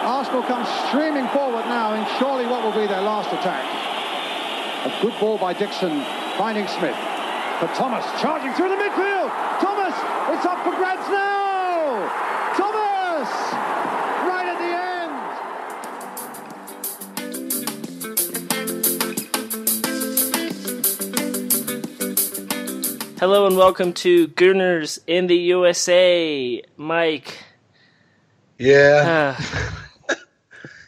Arsenal come streaming forward now in surely what will be their last attack. A good ball by Dixon, finding Smith. But Thomas charging through the midfield. Thomas, it's up for grabs now. Thomas, right at the end. Hello and welcome to Gooners in the USA. Mike. Yeah.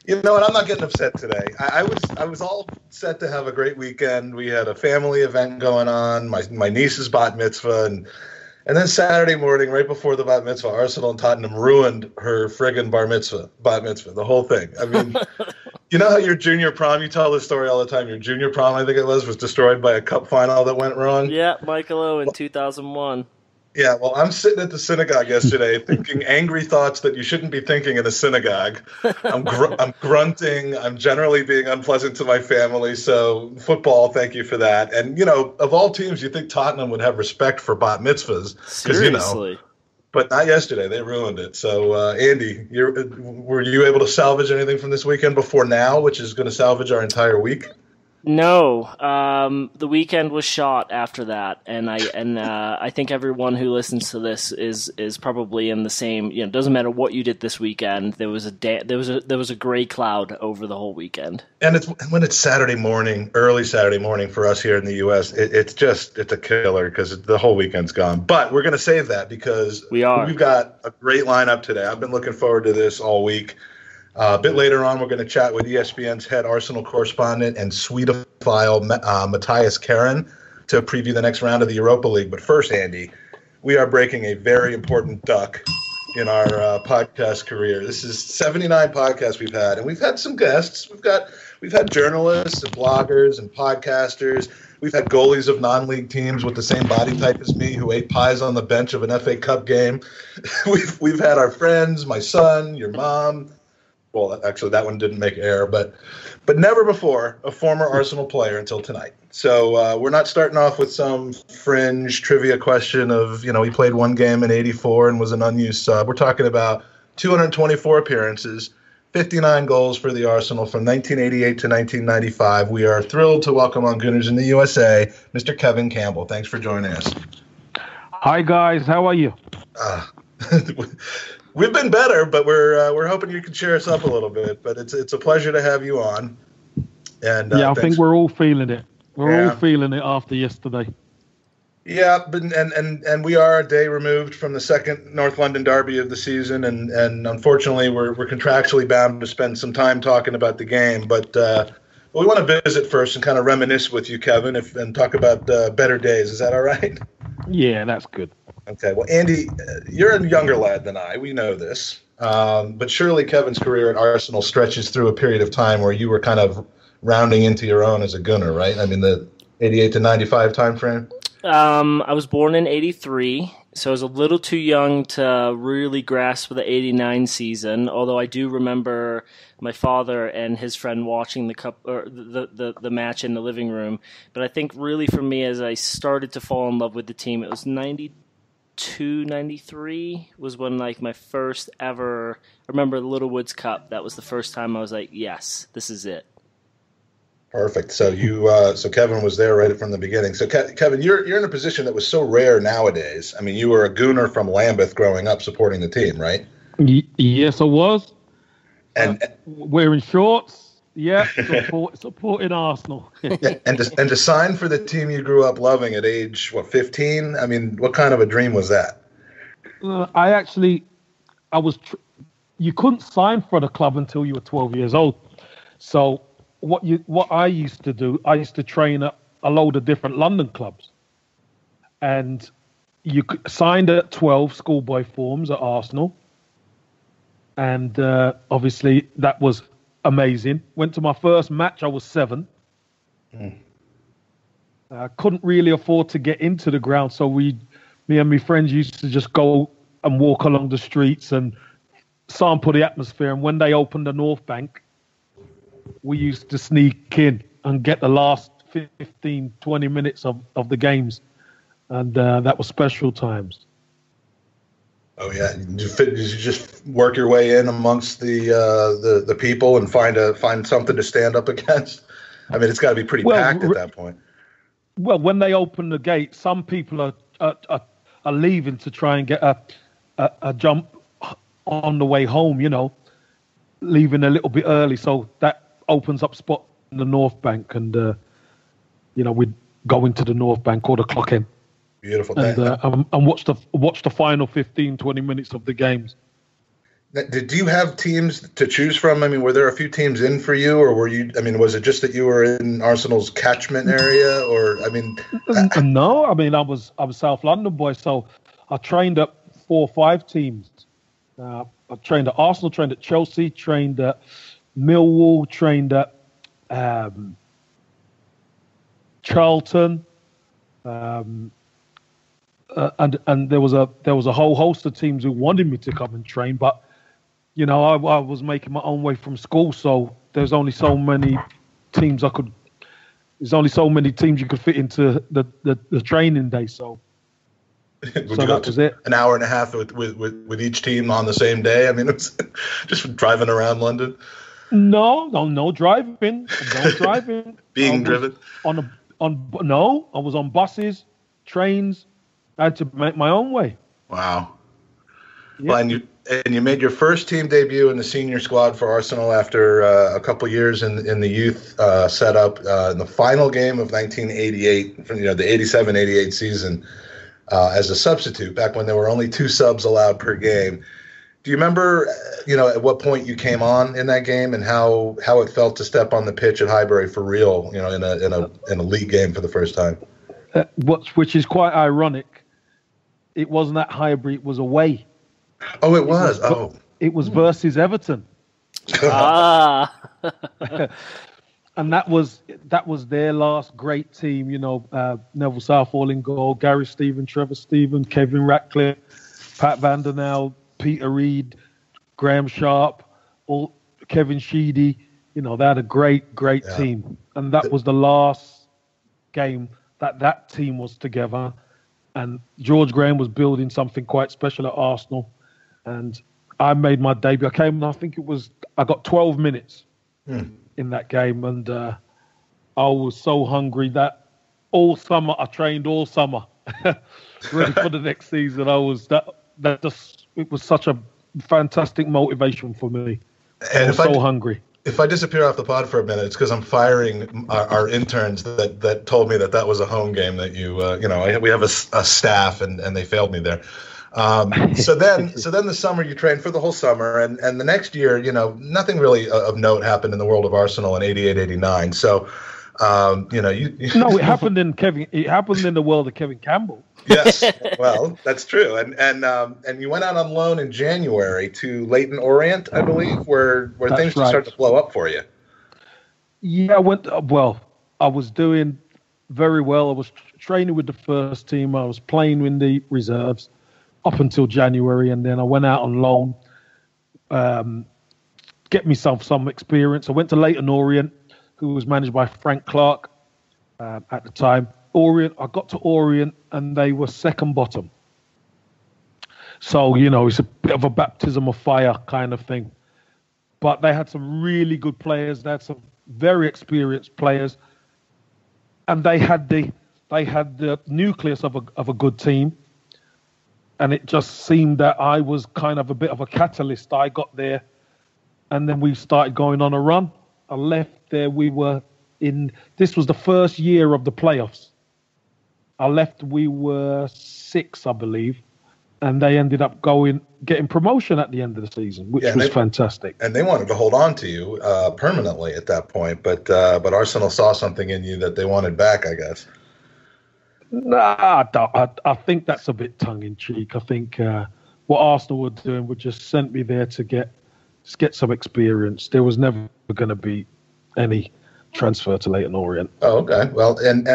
You know what? I'm not getting upset today. I was all set to have a great weekend. We had a family event going on. My niece's bat mitzvah, and then Saturday morning, right before the bat mitzvah, Arsenal and Tottenham ruined her friggin' bat mitzvah, the whole thing. I mean, you know how your junior prom? You tell this story all the time. Your junior prom, I think it was destroyed by a cup final that went wrong. Yeah, Michael O in 2001. Yeah, well, I'm sitting at the synagogue yesterday thinking angry thoughts that you shouldn't be thinking in a synagogue. I'm grunting. I'm generally being unpleasant to my family. So football, thank you for that. And, you know, of all teams, you think Tottenham would have respect for bat mitzvahs. Seriously. You know, but not yesterday. They ruined it. So, Andy, were you able to salvage anything from this weekend before now, which is going to salvage our entire week? No, the weekend was shot after that, and I think everyone who listens to this is probably in the same. You know, it doesn't matter what you did this weekend. There was a gray cloud over the whole weekend. And when it's Saturday morning, early Saturday morning for us here in the U.S., it's a killer because the whole weekend's gone. But we're going to save that because we've got a great lineup today. I've been looking forward to this all week. A bit later on, we're going to chat with ESPN's head Arsenal correspondent and Swede-o-phile Mattias Karen to preview the next round of the Europa League. But first, Andy, we are breaking a very important duck in our podcast career. This is 79 podcasts we've had, and we've had some guests. We've had journalists and bloggers and podcasters. We've had goalies of non-league teams with the same body type as me who ate pies on the bench of an FA Cup game. We've had our friends, my son, your mom. Well, actually, that one didn't make air, but never before a former Arsenal player until tonight. So we're not starting off with some fringe trivia question of, you know, he played one game in '84 and was an unused sub. We're talking about 224 appearances, 59 goals for the Arsenal from 1988 to 1995. We are thrilled to welcome on Gooners in the USA, Mr. Kevin Campbell. Thanks for joining us. Hi, guys. How are you? We've been better, but we're hoping you can cheer us up a little bit. But it's a pleasure to have you on. And I think we're all feeling it. We're all feeling it after yesterday. Yeah, but and we are a day removed from the second North London derby of the season, and unfortunately we're contractually bound to spend some time talking about the game. But we want to visit first and kind of reminisce with you, Kevin, and talk about better days. Is that all right? Yeah, that's good. Okay, well, Andy, you're a younger lad than I. We know this. But surely Kevin's career at Arsenal stretches through a period of time where you were kind of rounding into your own as a Gooner, right? I mean, the 88 to 95 time frame? I was born in 83, so I was a little too young to really grasp the 89 season, although I do remember my father and his friend watching the cup or the match in the living room. But I think really for me, as I started to fall in love with the team, it was 92, 93 was when like my first ever. I remember the Little Woods Cup. That was the first time I was like, yes, this is it. Perfect. So so Kevin was there right from the beginning. So Kevin, you're in a position that was so rare nowadays. I mean, you were a Gooner from Lambeth growing up, supporting the team, right? Yes, I was. And wearing shorts. Yeah, supporting Arsenal. and to sign for the team you grew up loving at age 15? I mean, what kind of a dream was that? You couldn't sign for the club until you were 12 years old. So what I used to do, I used to train at a load of different London clubs, and you signed at 12 schoolboy forms at Arsenal, and obviously that was amazing. Went to my first match, I was 7. I couldn't really afford to get into the ground, so me and my friends used to just go and walk along the streets and sample the atmosphere. And when they opened the North Bank, we used to sneak in and get the last 15, 20 minutes of the games. And that was special times. Oh yeah, you just work your way in amongst the people and find something to stand up against. I mean, it's got to be pretty packed at that point. Well, when they open the gate, some people are leaving to try and get a jump on the way home. Leaving a little bit early, so that opens up spot in the North Bank, and we'd go into the North Bank or the clock in. Beautiful. And watch the final 15, 20 minutes of the games. Did you have teams to choose from? I mean, were there a few teams in for you, or were you? I mean, was it just that you were in Arsenal's catchment area, or I mean? No, I mean I was South London boy, so I trained at 4 or 5 teams. I trained at Arsenal, trained at Chelsea, trained at Millwall, trained at Charlton. And there was a whole host of teams who wanted me to come and train, but I was making my own way from school, so there's only so many teams There's only so many teams you could fit into the training day. So that was it. An hour and a half with each team on the same day. I mean, it was just driving around London. No driving. No driving. Being driven. No, I was on buses, trains. I had to make my own way. Wow. Yep. Well, and you made your first team debut in the senior squad for Arsenal after a couple years in the youth setup in the final game of 1988, from the 87-88 season as a substitute, back when there were only 2 subs allowed per game. Do you remember, at what point you came on in that game and how it felt to step on the pitch at Highbury for real, in a league game for the first time? Which is quite ironic. It wasn't at Highbury; it was away. Oh, it was. It was versus Everton. And that was their last great team. Neville Southall in goal, Gary Stephen, Trevor Stephen, Kevin Ratcliffe, Pat Van der Nel, Peter Reid, Graham Sharp, Kevin Sheedy. They had a great team, and that was the last game that team was together. And George Graham was building something quite special at Arsenal. And I made my debut. I got 12 minutes in that game. And I was so hungry that all summer, I trained all summer, ready for the next season. It was such a fantastic motivation for me. And I was so hungry. If I disappear off the pod for a minute, it's because I'm firing our interns that told me that was a home game that we have a staff and they failed me there. So then the summer you trained for the whole summer and the next year, nothing really of note happened in the world of Arsenal in 88, 89. So, No, it happened in the world of Kevin Campbell. Yes, well, that's true. And you went out on loan in January to Leyton Orient, I believe, where things started to blow up for you. Yeah, I was doing very well. I was training with the first team. I was playing in the reserves up until January, and then I went out on loan, get myself some experience. I went to Leyton Orient, who was managed by Frank Clark at the time. I got to Orient, and they were second bottom. So, it's a bit of a baptism of fire kind of thing. But they had some really good players. They had some very experienced players. And they had the nucleus of a good team. And it just seemed that I was kind of a bit of a catalyst. I got there, and then we started going on a run. I left there. This was the first year of the playoffs. I left, we were 6, I believe, and they ended up getting promotion at the end of the season, which was fantastic. And they wanted to hold on to you permanently at that point, but Arsenal saw something in you that they wanted back, I guess. Nah, I think that's a bit tongue-in-cheek. I think what Arsenal were doing would just sent me there to get some experience. There was never going to be any transfer to Leyton Orient. Oh, okay. Well, and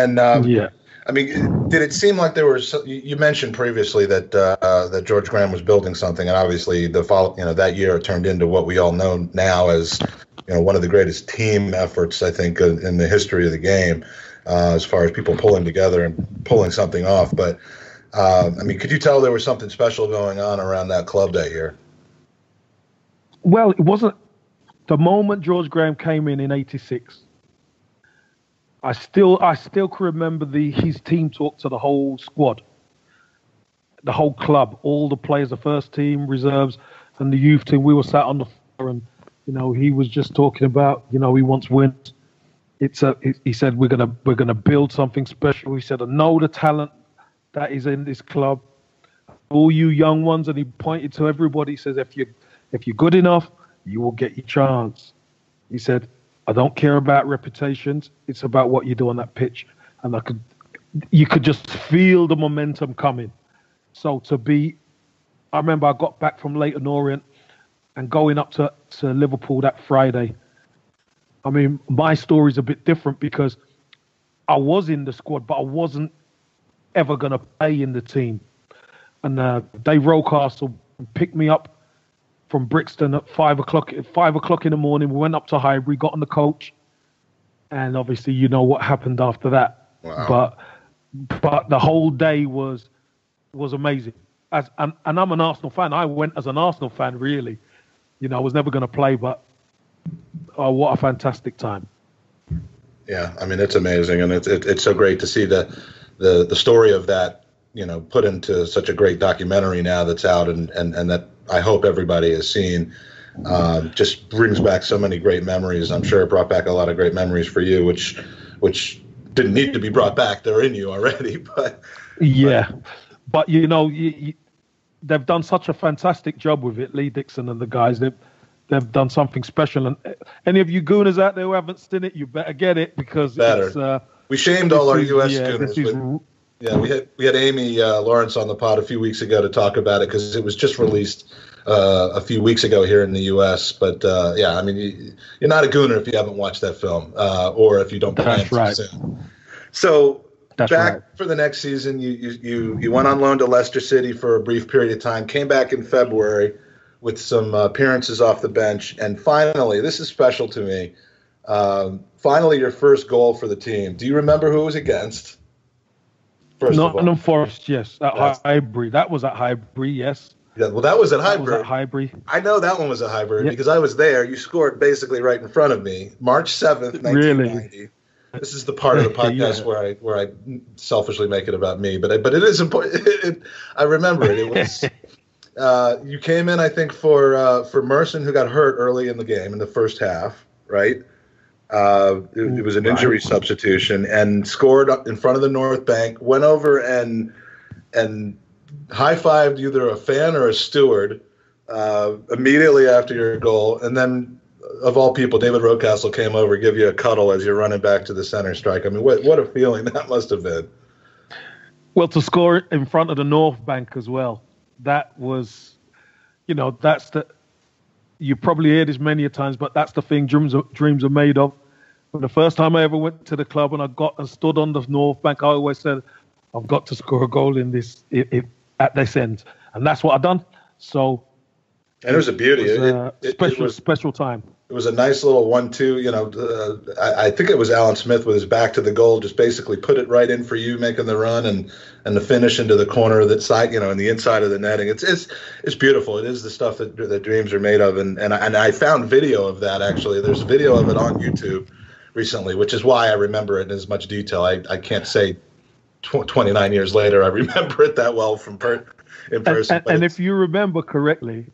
yeah. I mean, did it seem like there was? You mentioned previously that George Graham was building something, and obviously that year it turned into what we all know now as one of the greatest team efforts, I think, in the history of the game, as far as people pulling together and pulling something off. But I mean, could you tell there was something special going on around that club that year? Well, it wasn't. The moment George Graham came in '86, I still can remember his team talk to the whole squad, the whole club, all the players, the first team, reserves, and the youth team. We were sat on the floor, and he was just talking about, he wants wins. He said we're gonna build something special. He said, I know the talent that is in this club, all you young ones, and he pointed to everybody. He says, if you're good enough, you will get your chance. He said, I don't care about reputations. It's about what you do on that pitch. And you could just feel the momentum coming. So I remember I got back from Leyton Orient and going up to Liverpool that Friday. I mean, my story's a bit different because I was in the squad, but I wasn't ever going to play in the team. And Dave Rocastle picked me up from Brixton at 5 o'clock in the morning. We went up to Highbury, got on the coach, and obviously you know what happened after that. Wow. But the whole day was amazing. And I'm an Arsenal fan. I went as an Arsenal fan, really. I was never going to play, but what a fantastic time. Yeah, I mean, it's amazing, and it's so great to see the story of that, put into such a great documentary now that's out, and that I hope everybody has seen. Just brings back so many great memories. I'm sure it brought back a lot of great memories for you, which didn't need to be brought back. They're in you already, but they've done such a fantastic job with it. Lee Dixon and the guys, they've done something special. And any of you Gooners out there who haven't seen it, you better get it because we shamed all our U.S. Gooners. Yeah, we had Amy Lawrence on the pod a few weeks ago to talk about it because it was just released a few weeks ago here in the U.S. But I mean, you're not a Gooner if you haven't watched that film, or if you don't plan to soon. So for the next season, you went on loan to Leicester City for a brief period of time, came back in February with some appearances off the bench, and finally, this is special to me. Finally, your first goal for the team. Do you remember who it was against? Nottingham Forest, yes. At Highbury. That was at Highbury, yes. Yeah, well, that was at Highbury. That was at Highbury. I know that one was at Highbury because I was there. You scored basically right in front of me. March 7th, 1990. Really? This is the part of the podcast where I selfishly make it about me, but it is important. I remember it. It was you came in, I think, for Merson, who got hurt early in the game in the first half, right? It was an injury substitution, and scored in front of the North Bank. Went over and high-fived either a fan or a steward immediately after your goal, and then, of all people, David Rocastle came over, give you a cuddle as you're running back to the center strike. I mean, what a feeling that must have been. Well, to score in front of the North Bank as well, that was, that's the. You probably heard this many a times, but that's the thing dreams are made of. When the first time I ever went to the club and I stood on the North Bank, I always said, I've got to score a goal in this at this end, and that's what I've done. So, and it was a beauty. It was special time. It was a nice little 1-2. I think it was Alan Smith with his back to the goal, just basically put it right in for you, making the run and the finish into the corner of that side, in the inside of the netting. It's beautiful. It is the stuff that dreams are made of, and I found video of that actually. There's a video of it on YouTube recently, which is why I remember it in as much detail. I can't say 29 years later I remember it that well in person. And if you remember correctly,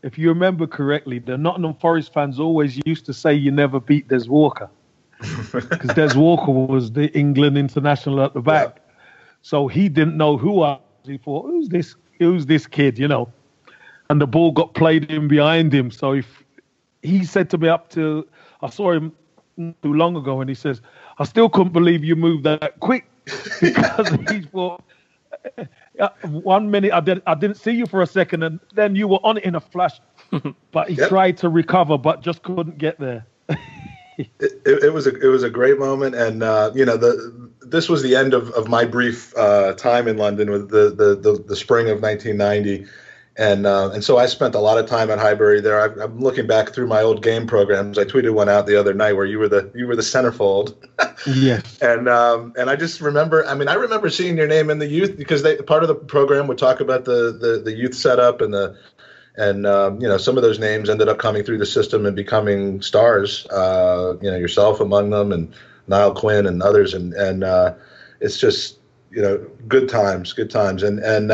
the Nottingham Forest fans always used to say you never beat Des Walker because Des Walker was the England international at the back. Yeah. So he didn't know who I was. He thought, who's this kid, And the ball got played in behind him. So if he said to me I saw him too long ago, and he says, I still couldn't believe you moved that quick because he thought, 1 minute I didn't see you for a second, and then you were on it in a flash. But he tried to recover, but just couldn't get there. It was a great moment, and this was the end of my brief time in London with the spring of 1990, And so I spent a lot of time at Highbury there. I'm looking back through my old game programs. I tweeted one out the other night where you were the centerfold. Yes. And I just remember. I mean, I remember seeing your name in the youth because part of the program would talk about the youth setup and some of those names ended up coming through the system and becoming stars. Yourself among them, and Niall Quinn and others, and it's just. Good times, and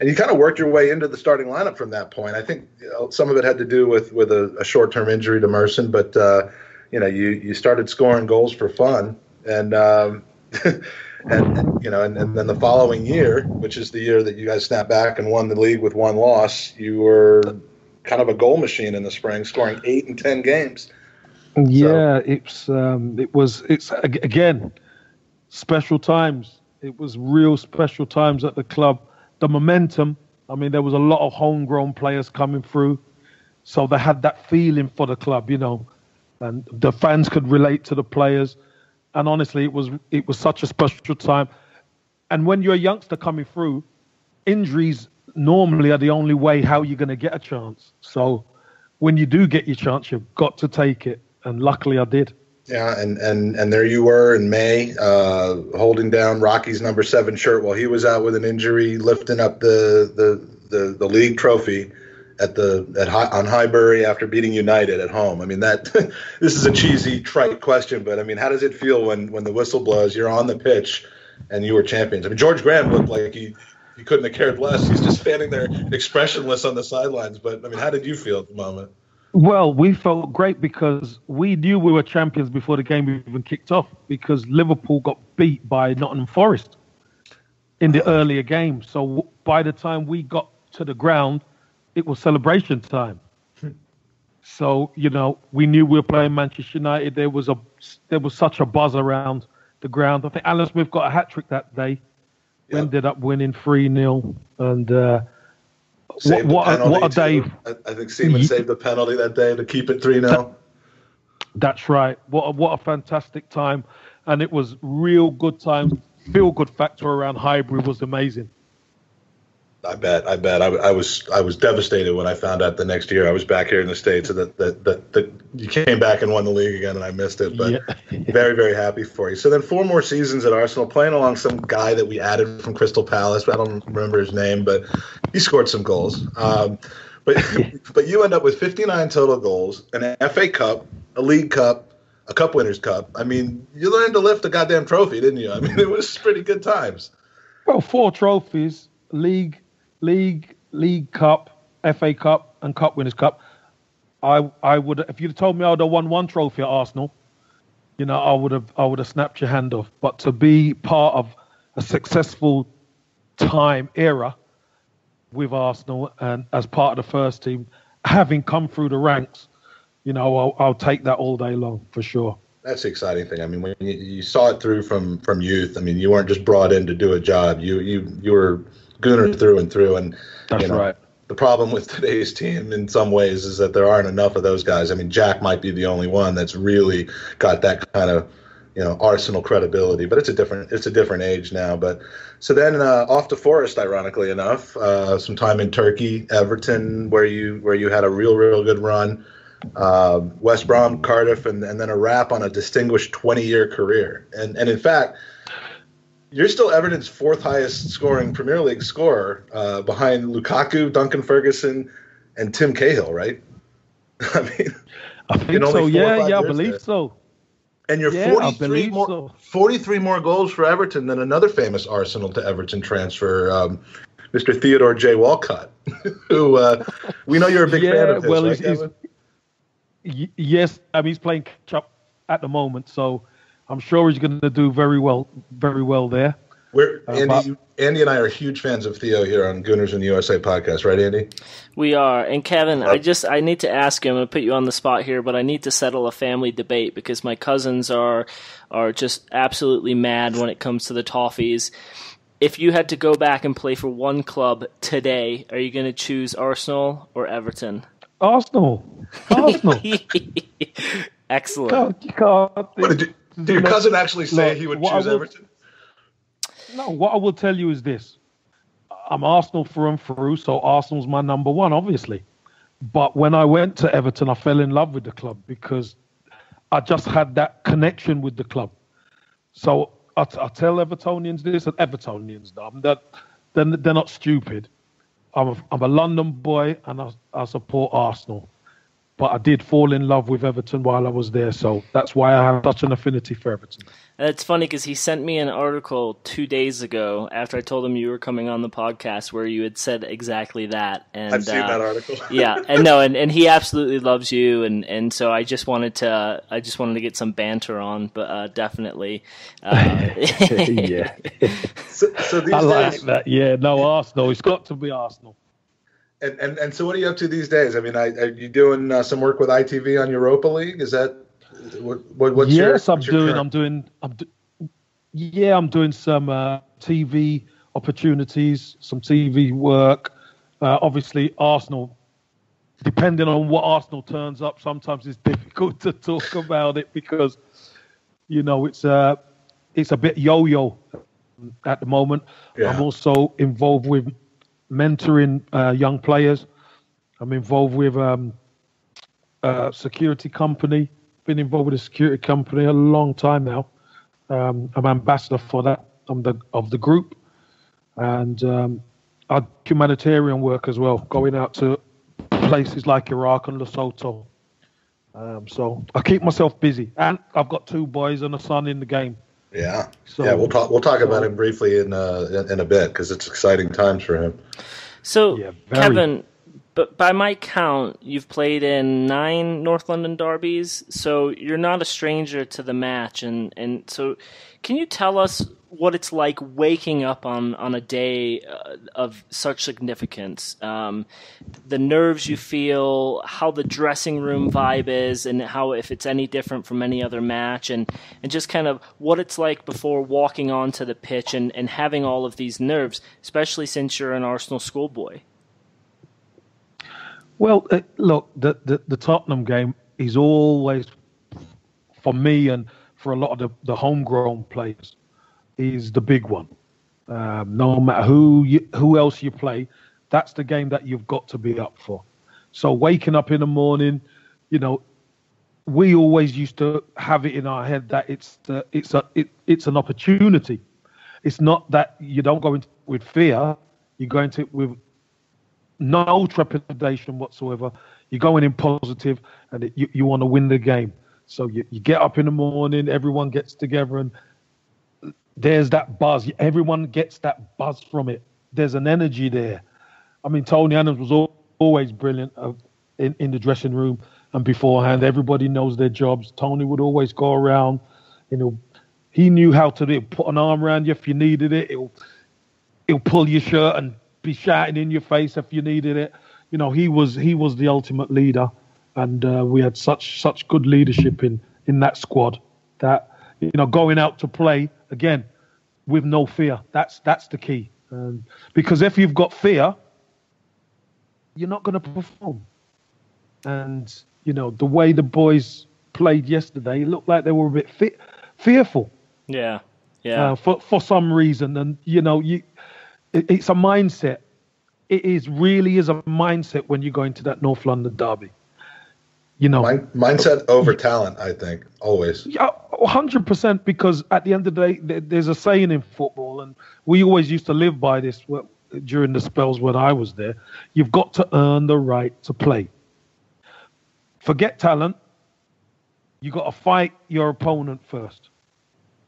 you kind of worked your way into the starting lineup from that point. I think some of it had to do with a short-term injury to Merson, but you started scoring goals for fun, and then the following year, which is the year that you guys snapped back and won the league with one loss, you were kind of a goal machine in the spring, scoring 8 in 10 games. Yeah, it's again special times. It was real special times at the club. The momentum, I mean, there was a lot of homegrown players coming through. So they had that feeling for the club, and the fans could relate to the players. And honestly, it was such a special time. And when you're a youngster coming through, injuries normally are the only way how you're going to get a chance. So when you do get your chance, you've got to take it. And luckily I did. Yeah, and there you were in May, holding down Rocky's number 7 shirt while he was out with an injury, lifting up the league trophy on Highbury after beating United at home. I mean, this is a cheesy, trite question, but I mean, how does it feel when the whistle blows, you're on the pitch, and you were champions? I mean, George Graham looked like he couldn't have cared less. He's just standing there expressionless on the sidelines. But I mean, how did you feel at the moment? Well, we felt great because we knew we were champions before the game even kicked off, because Liverpool got beat by Nottingham Forest in the earlier game. So by the time we got to the ground, it was celebration time. So, we knew we were playing Manchester United. There was such a buzz around the ground. I think Alan Smith got a hat-trick that day. Yep. Ended up winning 3-0. And what a day. I think Seaman saved the penalty that day to keep it 3-0. That's right. What a fantastic time. And it was real good time. Feel good factor around Highbury was amazing. I bet. I was devastated when I found out the next year. I was back here in the States that you came back and won the league again, and I missed it. But very, very happy for you. So then 4 more seasons at Arsenal, playing along some guy that we added from Crystal Palace. I don't remember his name, but he scored some goals. But you end up with 59 total goals, an FA Cup, a League Cup, a Cup Winners' Cup. I mean, you learned to lift a goddamn trophy, didn't you? I mean, it was pretty good times. Well, 4 trophies, League Cup, FA Cup, and Cup Winners' Cup. I would, if you'd told me I would have won 1 trophy at Arsenal, I would have snapped your hand off. But to be part of a successful era with Arsenal and as part of the first team, having come through the ranks, I'll take that all day long for sure. That's the exciting thing. I mean, when you saw it through from youth, I mean, you weren't just brought in to do a job. You were Gooner through and through. And that's right. The problem with today's team in some ways is that there aren't enough of those guys. I mean, Jack might be the only one that's really got that kind of, Arsenal credibility, but it's a different age now. But so then off to Forest, ironically enough, some time in Turkey, Everton, where you had a real good run, West Brom, Cardiff, and then a wrap on a distinguished 20-year career. And in fact, you're still Everton's 4th highest scoring Premier League scorer, behind Lukaku, Duncan Ferguson, and Tim Cahill, right? I think so. Yeah, I believe there. So. And you're 43 more goals for Everton than another famous Arsenal to Everton transfer, Mr. Theodore J. Walcott, who we know you're a big fan of his, well, right, Kevin? Yes, he's playing catch up at the moment, so I'm sure he's going to do very well there. Andy and I are huge fans of Theo here on Gooners In USA podcast, right, Andy? We are. And Kevin, I need to ask you, I'm going to put you on the spot here, but I need to settle a family debate because my cousins are just absolutely mad when it comes to the Toffees. If you had to go back and play for one club today, are you going to choose Arsenal or Everton? Arsenal. Excellent. Did your cousin actually say he would choose Everton? No, what I will tell you is this. I'm Arsenal through and through, so Arsenal's my number one, obviously. But when I went to Everton, I fell in love with the club because I just had that connection with the club. So I tell Evertonians this, and Evertonians that they're not stupid. I'm a London boy, and I support Arsenal. But I did fall in love with Everton while I was there, so that's why I have such an affinity for Everton. And it's funny because he sent me an article 2 days ago after I told him you were coming on the podcast where you had said exactly that. And I've seen that article. Yeah, and he absolutely loves you, and so I just wanted to get some banter on, but definitely. Yeah. So these I like days, that. Yeah, no, Arsenal. It's got to be Arsenal. And so what are you up to these days? I mean, are you doing some work with ITV on Europa League? Is that what's yes, I'm doing some TV opportunities, some TV work. Obviously, Arsenal. Depending on what Arsenal turns up, sometimes it's difficult to talk about it because it's a bit yo-yo at the moment. Yeah. I'm also involved with mentoring young players. I'm involved with a security company. Been involved with a security company a long time now. I'm ambassador for that. I'm of the group, and I do humanitarian work as well, going out to places like Iraq and Lesotho. So I keep myself busy, and I've got 2 boys and a son in the game. Yeah, so, yeah. We'll talk about him briefly in a bit because it's exciting times for him. So, yeah, Kevin, but by my count, you've played in 9 North London derbies, so you're not a stranger to the match. And so, can you tell us what it's like waking up on a day of such significance? The nerves you feel, how the dressing room vibe is, and how if it's any different from any other match, and just kind of what it's like before walking onto the pitch and having all of these nerves, especially since you're an Arsenal schoolboy. Well, look, the Tottenham game is always, for me and for a lot of the homegrown players, is the big one. No matter who else you play, that's the game that you've got to be up for. So waking up in the morning, we always used to have it in our head that it's an opportunity. It's not that you don't go into it with fear. You go into it with no trepidation whatsoever. You're going in positive, and you want to win the game. So you get up in the morning, everyone gets together, and there's that buzz. Everyone gets that buzz from it. There's an energy there. I mean, Tony Adams was always brilliant in the dressing room and beforehand. Everybody knows their jobs. Tony would always go around. He knew how to do it. Put an arm around you if you needed it. He'll pull your shirt and be shouting in your face if you needed it. He was the ultimate leader, and we had such good leadership in that squad that going out to play again with no fear. That's the key. Because if you've got fear, you're not going to perform. And the way the boys played yesterday, it looked like they were a bit fearful. Yeah. For some reason, and it's a mindset. It really is a mindset when you go into that North London derby. Mindset over talent, I think, always. Yeah, 100%. Because at the end of the day, there's a saying in football, and we always used to live by this during the spells when I was there. You've got to earn the right to play. Forget talent. You got to fight your opponent first.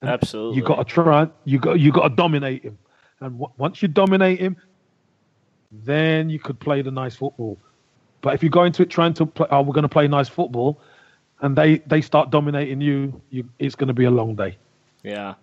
And absolutely. You got to try. You got to dominate him. And once you dominate him, then you could play the nice football. But if you go into it trying to play, we're going to play nice football, and they start dominating you, it's going to be a long day. Yeah.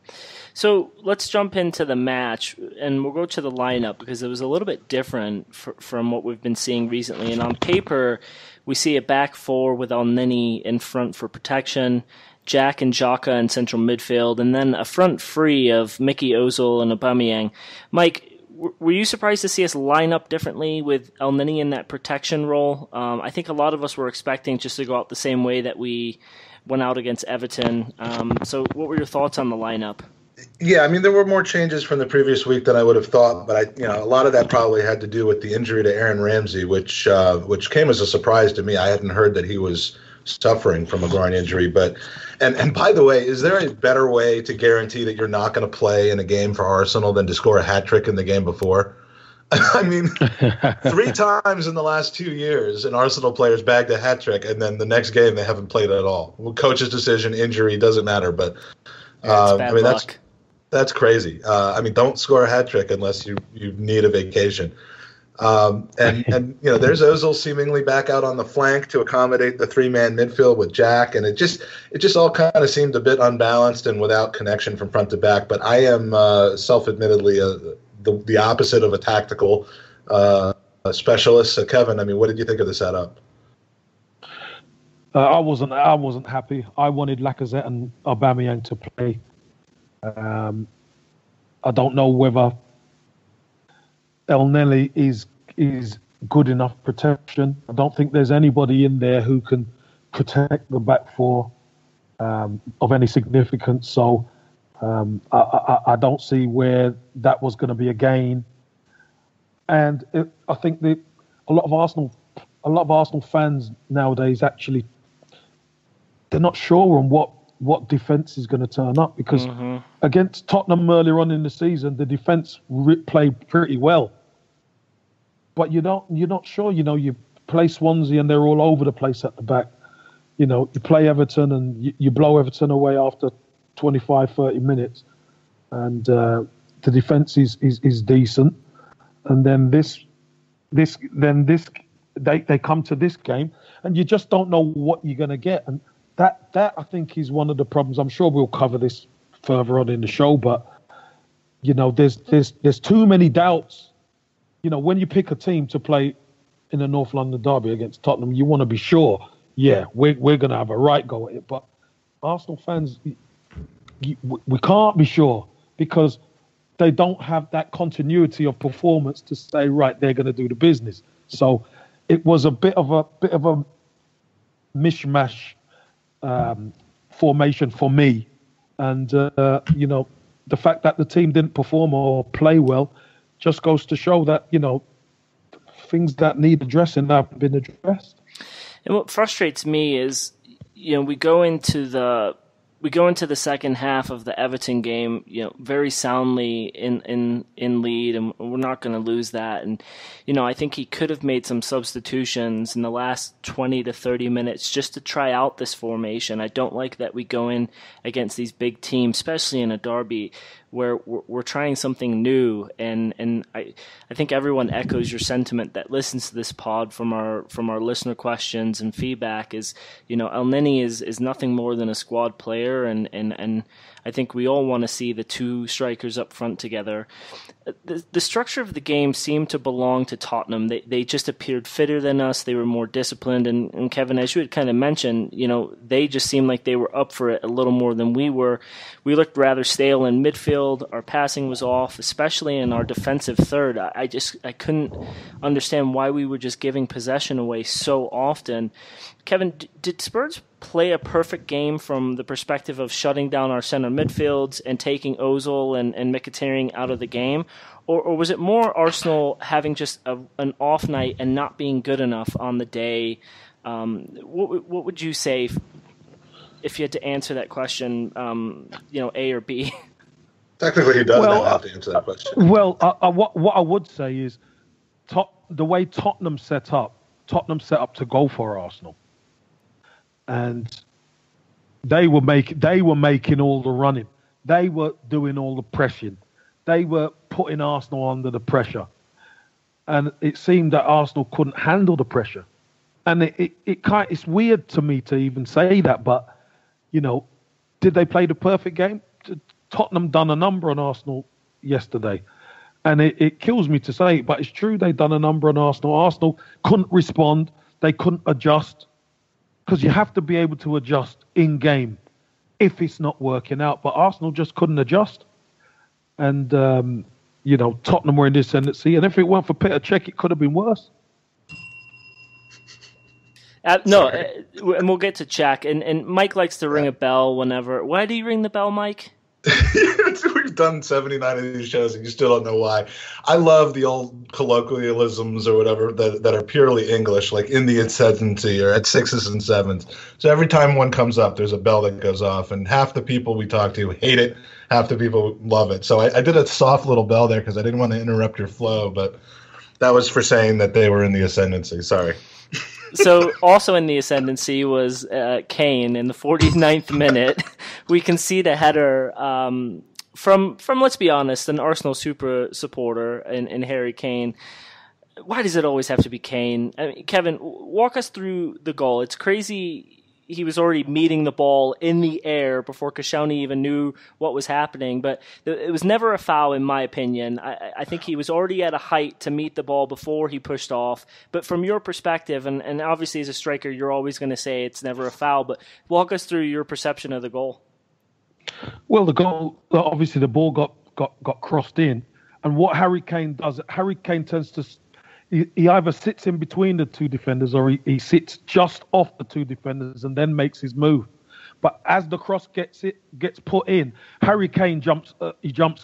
So let's jump into the match, and we'll go to the lineup because it was a little bit different from what we've been seeing recently. And on paper, we see a back 4 with Elneny in front for protection, Jack and Xhaka in central midfield, and then a front three of Mickey, Ozil, and Aubameyang. Mike, were you surprised to see us line up differently with Elneny in that protection role? I think a lot of us were expecting just to go out the same way that we went out against Everton. So what were your thoughts on the lineup? Yeah, I mean, there were more changes from the previous week than I would have thought, but a lot of that probably had to do with the injury to Aaron Ramsey, which came as a surprise to me. I hadn't heard that he was suffering from a groin injury. But and by the way, is there a better way to guarantee that you're not going to play in a game for Arsenal than to score a hat trick in the game before? I mean, 3 times in the last 2 years, an Arsenal player's bagged a hat trick, and then the next game they haven't played at all. Well, coach's decision, injury, doesn't matter. But I mean, that's crazy. I mean, don't score a hat trick unless you need a vacation. And there's Ozil seemingly back out on the flank to accommodate the 3-man midfield with Jack, and it just all kind of seemed a bit unbalanced and without connection from front to back. But I am self-admittedly the opposite of a tactical specialist. So Kevin, I mean, what did you think of the setup? I wasn't happy. I wanted Lacazette and Aubameyang to play. I don't know whether El Neni is good enough protection. I don't think there's anybody in there who can protect the back four of any significance. So I don't see where that was going to be a gain. And I think that a lot of Arsenal fans nowadays actually they're not sure on what defence is going to turn up, because against Tottenham earlier on in the season, the defence played pretty well. But you're not sure. You play Swansea and they're all over the place at the back. You play Everton and you blow Everton away after 25, 30 minutes, and the defence is decent. And then they come to this game and you just don't know what you're going to get. And that I think is one of the problems. I'm sure we'll cover this further on in the show, but there's too many doubts. When you pick a team to play in a North London derby against Tottenham, you want to be sure, we're going to have a right go at it. But Arsenal fans, we can't be sure, because they don't have that continuity of performance to say, right, they're going to do the business. So it was a bit of a mishmash formation for me, and the fact that the team didn't perform or play well just goes to show that things that need addressing haven't been addressed. And what frustrates me is we go into the second half of the Everton game, very soundly in lead, and we're not going to lose that. And I think he could have made some substitutions in the last 20 to 30 minutes just to try out this formation. I don't like that we go in against these big teams, especially in a derby, where we're trying something new, and I think everyone echoes your sentiment that listens to this pod from our listener questions and feedback is, El Neni is nothing more than a squad player, and I think we all want to see the 2 strikers up front together. The structure of the game seemed to belong to Tottenham. They just appeared fitter than us. They were more disciplined. And Kevin, as you had kind of mentioned, they just seemed like they were up for it a little more than we were. We looked rather stale in midfield. Our passing was off, especially in our defensive third. I couldn't understand why we were just giving possession away so often. Kevin, did Spurs play a perfect game from the perspective of shutting down our center midfields and taking Ozil and Mkhitaryan out of the game? Or was it more Arsenal having just an off night and not being good enough on the day? What would you say if you had to answer that question, A or B? Technically, he doesn't have to answer that question. Well, what I would say is the way Tottenham set up to go for Arsenal. And they were making all the running. They were doing all the pressing. They were putting Arsenal under the pressure. And it seemed that Arsenal couldn't handle the pressure. And it's weird to me to even say that, but did they play the perfect game? Tottenham done a number on Arsenal yesterday. And it kills me to say it, but it's true, they done a number on Arsenal. Arsenal couldn't respond. They couldn't adjust. Because you have to be able to adjust in game if it's not working out. But Arsenal just couldn't adjust. And, Tottenham were in the ascendancy. And if it weren't for Petr Cech, it could have been worse. And we'll get to Cech. And Mike likes to ring a bell whenever. Why do you ring the bell, Mike? We've done 79 of these shows, and you still don't know why. I love the old colloquialisms or whatever that are purely English, like in the ascendancy or at 6s and 7s. So every time one comes up, there's a bell that goes off, and half the people we talk to hate it, half the people love it. So I did a soft little bell there because I didn't want to interrupt your flow, but that was for saying that they were in the ascendancy. Sorry. So also in the ascendancy was Kane in the 49th minute. We concede a header from let's be honest, an Arsenal super supporter in Harry Kane. Why does it always have to be Kane? I mean, Kevin, walk us through the goal. It's crazy. He was already meeting the ball in the air before Koscielny even knew what was happening. But it was never a foul, in my opinion. I think he was already at a height to meet the ball before he pushed off. But from your perspective, and obviously as a striker, you're always going to say it's never a foul. But walk us through your perception of the goal. Well, the goal, obviously the ball got crossed in. And what Harry Kane does, Harry Kane tends to... He either sits in between the two defenders or he sits just off the two defenders and then makes his move. But as the cross gets put in, Harry Kane jumps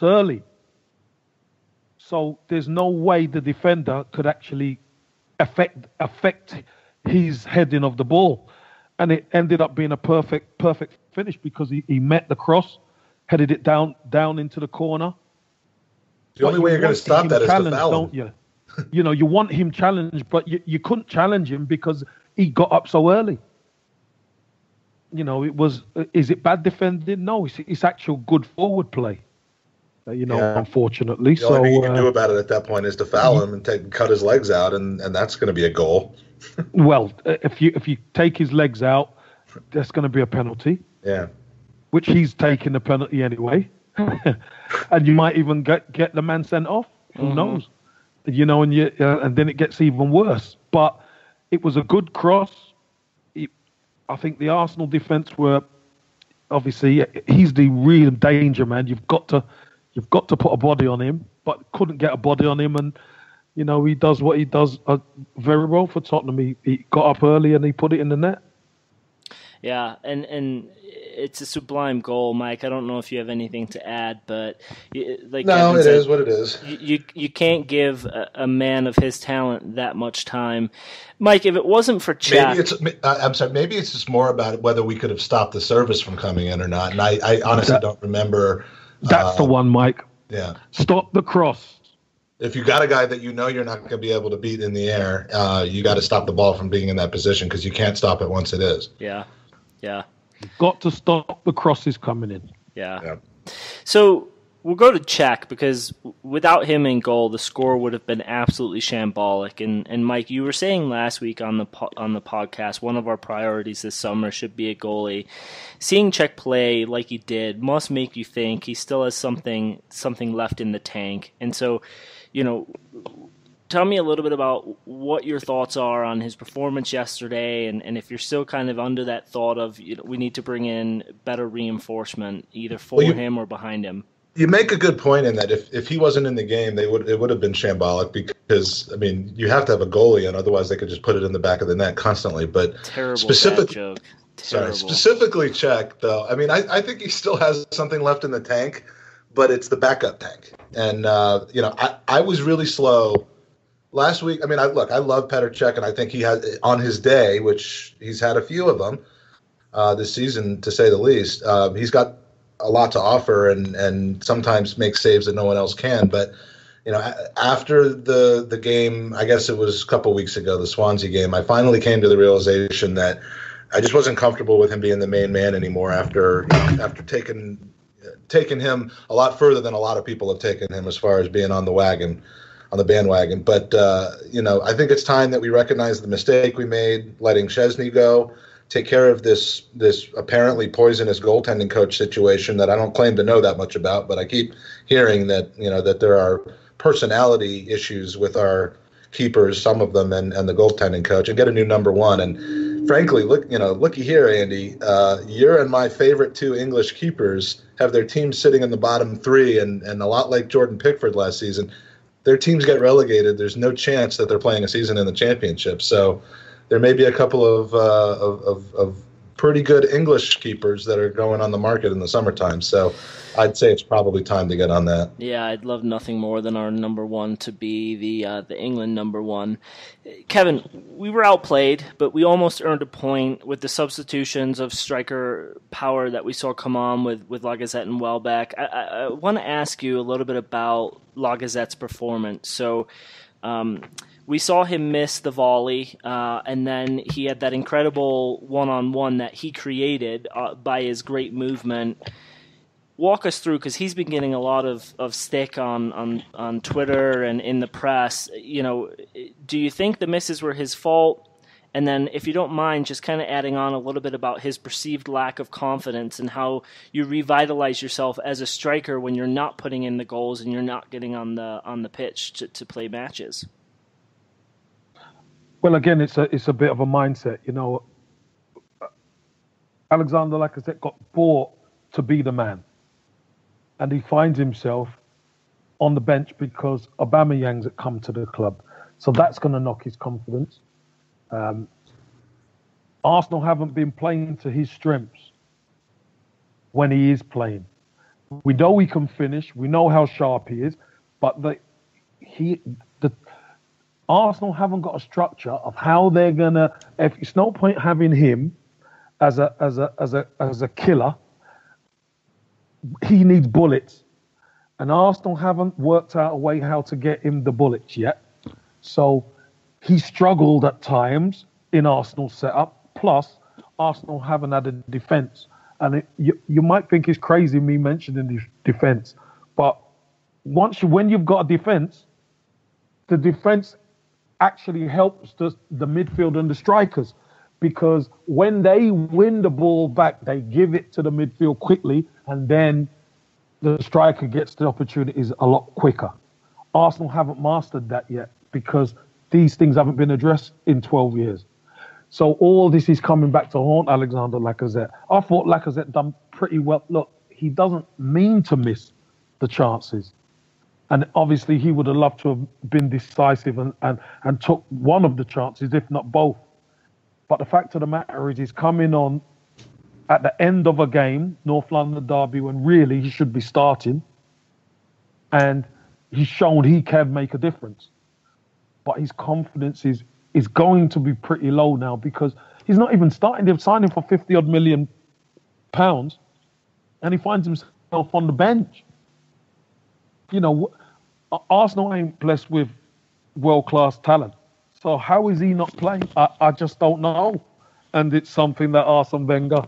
early. So there's no way the defender could actually affect his heading of the ball. And it ended up being a perfect finish because he met the cross, headed it down into the corner. The only way you're going to stop that is to foul him. Don't you? You know, you want him challenged, but you couldn't challenge him because he got up so early. You know, is it bad defending? No, it's actual good forward play. Unfortunately. The only thing you can do about it at that point is to foul him and cut his legs out, and that's going to be a goal. Well, if you take his legs out, that's going to be a penalty. Yeah. Which he's taking the penalty anyway. And you might even get the man sent off. Who knows? You know, and then it gets even worse. But it was a good cross. I think the Arsenal defence were obviously he's the real danger man. You've got to put a body on him, but couldn't get a body on him. And you know he does what he does very well for Tottenham. He got up early and he put it in the net. Yeah, and it's a sublime goal, Mike. I don't know if you have anything to add, but like no, Kevin it said, is what it is. You can't give a man of his talent that much time, Mike. If it wasn't for Czech, I'm sorry. Maybe it's just more about whether we could have stopped the service from coming in or not. And I honestly don't remember. That's the one, Mike. Yeah. Stop the cross. If you got a guy that you know you're not going to be able to beat in the air, you got to stop the ball from being in that position because you can't stop it once it is. Yeah. Yeah. You've got to stop the crosses coming in. Yeah. So we'll go to Czech because without him in goal, the score would have been absolutely shambolic. And Mike, you were saying last week on the podcast, one of our priorities this summer should be a goalie. Seeing Czech play like he did must make you think he still has something left in the tank. And so, you know, tell me a little bit about what your thoughts are on his performance yesterday, and if you're still kind of under that thought of we need to bring in better reinforcement either for him or behind him. You make a good point in that if he wasn't in the game, it would have been shambolic because, I mean, you have to have a goalie, and otherwise they could just put it in the back of the net constantly. But specifically Czech, though, I mean, I think he still has something left in the tank, but it's the backup tank. And, I was really slow last week. I mean, I love Petr Cech, and I think he has, on his day, which he's had a few of them this season, to say the least, he's got a lot to offer and sometimes makes saves that no one else can. But, after the game, I guess it was a couple weeks ago, the Swansea game, I finally came to the realization that I just wasn't comfortable with him being the main man anymore after taking him a lot further than a lot of people have taken him as far as being on the bandwagon. But, I think it's time that we recognize the mistake we made letting Szczesny go, take care of this apparently poisonous goaltending coach situation that I don't claim to know that much about, but I keep hearing that, that there are personality issues with our keepers, some of them, and the goaltending coach, and get a new number one. And frankly, looky here, Andy, your and my favorite two English keepers have their teams sitting in the bottom three, and a lot like Jordan Pickford last season, their teams get relegated. There's no chance that they're playing a season in the championship. So there may be a couple of pretty good English keepers that are going on the market in the summertime. So I'd say it's probably time to get on that. Yeah, I'd love nothing more than our number one to be the England number one. Kevin, we were outplayed, but we almost earned a point with the substitutions of striker power that we saw come on with Lacazette and Welbeck. I want to ask you a little bit about Lacazette's performance. So we saw him miss the volley, and then he had that incredible one-on-one that he created by his great movement. Walk us through, because he's been getting a lot of stick on Twitter and in the press. Do you think the misses were his fault? And then, if you don't mind, just kind of adding on a little bit about his perceived lack of confidence and how you revitalize yourself as a striker when you're not putting in the goals and you're not getting on the pitch to play matches. Well, again, it's a bit of a mindset. Alexandre Lacazette got bought to be the man, and he finds himself on the bench because Aubameyang's come to the club. So that's going to knock his confidence. Arsenal haven't been playing to his strengths when he is playing. We know he can finish. We know how sharp he is, but Arsenal haven't got a structure of how they're gonna. If it's no point having him as a killer. He needs bullets, and Arsenal haven't worked out a way how to get him the bullets yet. So he struggled at times in Arsenal's setup. Plus, Arsenal haven't had a defence, and you might think it's crazy me mentioning the defence, but when you've got a defence, the defence actually helps the midfield and the strikers, because when they win the ball back, they give it to the midfield quickly, and then the striker gets the opportunities a lot quicker. Arsenal haven't mastered that yet because these things haven't been addressed in 12 years. So all this is coming back to haunt Alexandre Lacazette. I thought Lacazette done pretty well. Look, he doesn't mean to miss the chances. And obviously he would have loved to have been decisive and took one of the chances, if not both. But the fact of the matter is he's coming on at the end of a game, North London derby, when really he should be starting. And he's shown he can make a difference. But his confidence is going to be pretty low now because he's not even starting. They've signed him for £50-odd million, and he finds himself on the bench. Arsenal ain't blessed with world-class talent. So how is he not playing? I just don't know. And it's something that Arsene Wenger,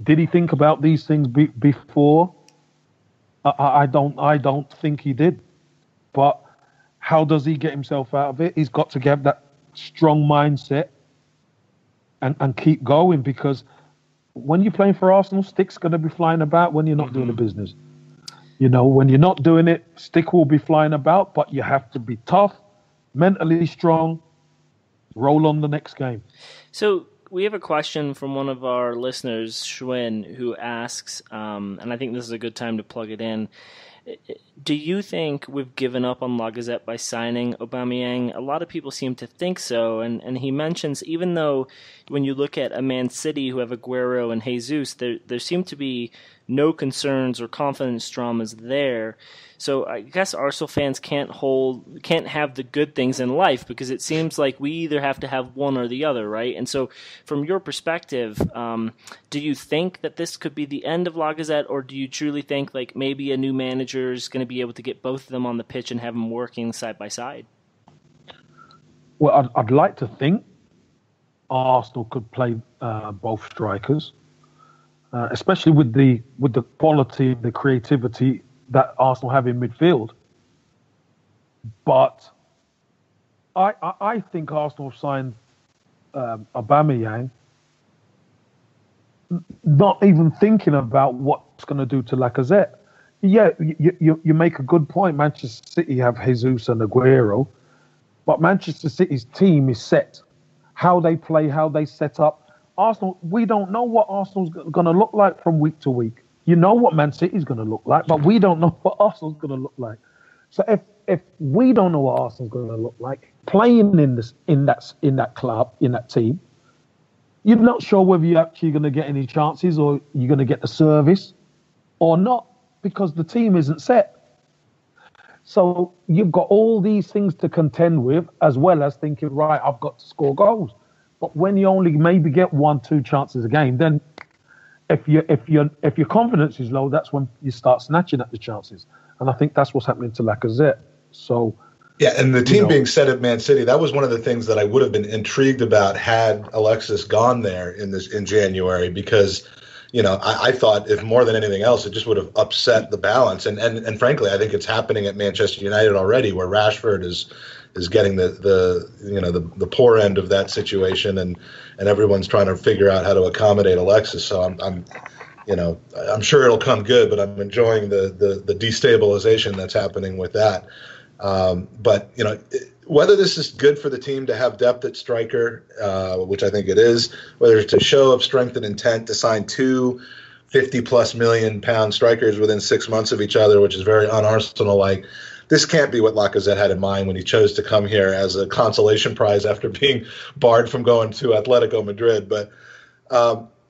did he think about these things before? I don't think he did. But how does he get himself out of it? He's got to get that strong mindset and keep going, because when you're playing for Arsenal, stick's going to be flying about when you're not doing the business. When you're not doing it, stick will be flying about, but you have to be tough, mentally strong, roll on the next game. So we have a question from one of our listeners, Schwinn, who asks, and I think this is a good time to plug it in, do you think we've given up on Lacazette by signing Aubameyang? A lot of people seem to think so, and he mentions, even though when you look at a Man City who have Aguero and Jesus, there seem to be no concerns or confidence dramas there. So I guess Arsenal fans can't have the good things in life, because it seems like we either have to have one or the other, right? And so from your perspective, do you think that this could be the end of Lacazette, or do you truly think like maybe a new manager is going to be able to get both of them on the pitch and have them working side by side? Well, I'd like to think Arsenal could play both strikers, especially with the quality, the creativity that Arsenal have in midfield. But I think Arsenal have signed Aubameyang not even thinking about what's going to do to Lacazette. Yeah, you make a good point. Manchester City have Jesus and Aguero, but Manchester City's team is set. How they play, how they set up. Arsenal, we don't know what Arsenal's going to look like from week to week. You know what Man City's going to look like, but we don't know what Arsenal's going to look like. So if we don't know what Arsenal's going to look like, playing in that club, in that team, you're not sure whether you're actually going to get any chances or you're going to get the service or not, because the team isn't set. So you've got all these things to contend with, as well as thinking, right, I've got to score goals. But when you only maybe get 1-2 chances a game, then if your confidence is low, that's when you start snatching at the chances. And I think that's what's happening to Lacazette. So yeah, and the team being set at Man City, that was one of the things that I would have been intrigued about had Alexis gone there in January, because I thought if more than anything else, it just would have upset the balance. And frankly, I think it's happening at Manchester United already, where Rashford is getting the poor end of that situation, and everyone's trying to figure out how to accommodate Alexis. So I'm sure it'll come good, but I'm enjoying the destabilization that's happening with that. But whether this is good for the team to have depth at striker, which I think it is, whether it's a show of strength and intent to sign 2 50+ million pound strikers within 6 months of each other, which is very un-Arsenal-like. This can't be what Lacazette had in mind when he chose to come here as a consolation prize after being barred from going to Atletico Madrid. But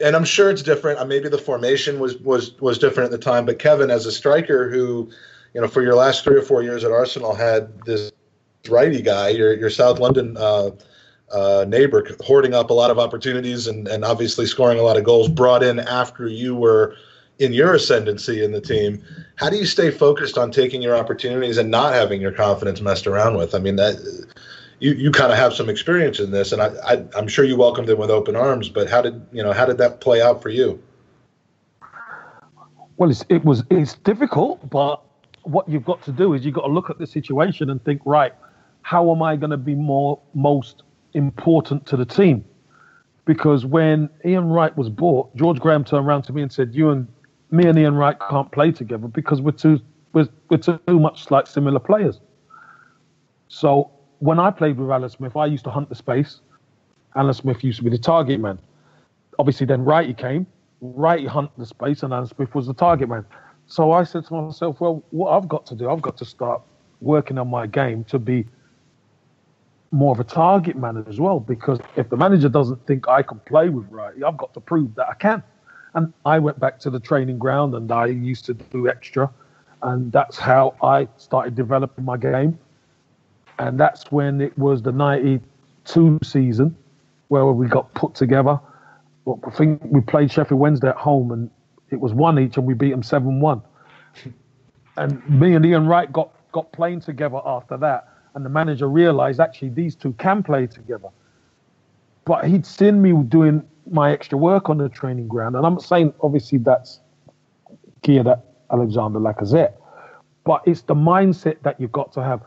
and I'm sure it's different. Maybe the formation was different at the time. But Kevin, as a striker who, for your last 3 or 4 years at Arsenal, had this righty guy, your South London neighbor, hoarding up a lot of opportunities and obviously scoring a lot of goals, brought in after you were in your ascendancy in the team. How do you stay focused on taking your opportunities and not having your confidence messed around with? I mean, that you kind of have some experience in this, and I'm sure you welcomed it with open arms. But how did that play out for you? Well, it's difficult, but what you've got to do is you've got to look at the situation and think, right, how am I going to be most important to the team? Because when Ian Wright was bought, George Graham turned around to me and said, me and Ian Wright can't play together because we're too much like similar players. So when I played with Alan Smith, I used to hunt the space. Alan Smith used to be the target man. Obviously, then Wrighty came. Wrighty hunted the space, and Alan Smith was the target man. So I said to myself, well, what I've got to do, I've got to start working on my game to be more of a target man as well, because if the manager doesn't think I can play with Wrighty, I've got to prove that I can. And I went back to the training ground and I used to do extra, and that's how I started developing my game. And that's when it was the 92 season where we got put together. Well, I think we played Sheffield Wednesday at home and it was 1 each and we beat them 7-1. And me and Ian Wright got playing together after that. And the manager realised actually these two can play together. But he'd seen me doing my extra work on the training ground. And I'm not saying obviously that's geared at Alexandre Lacazette, but it's the mindset that you've got to have.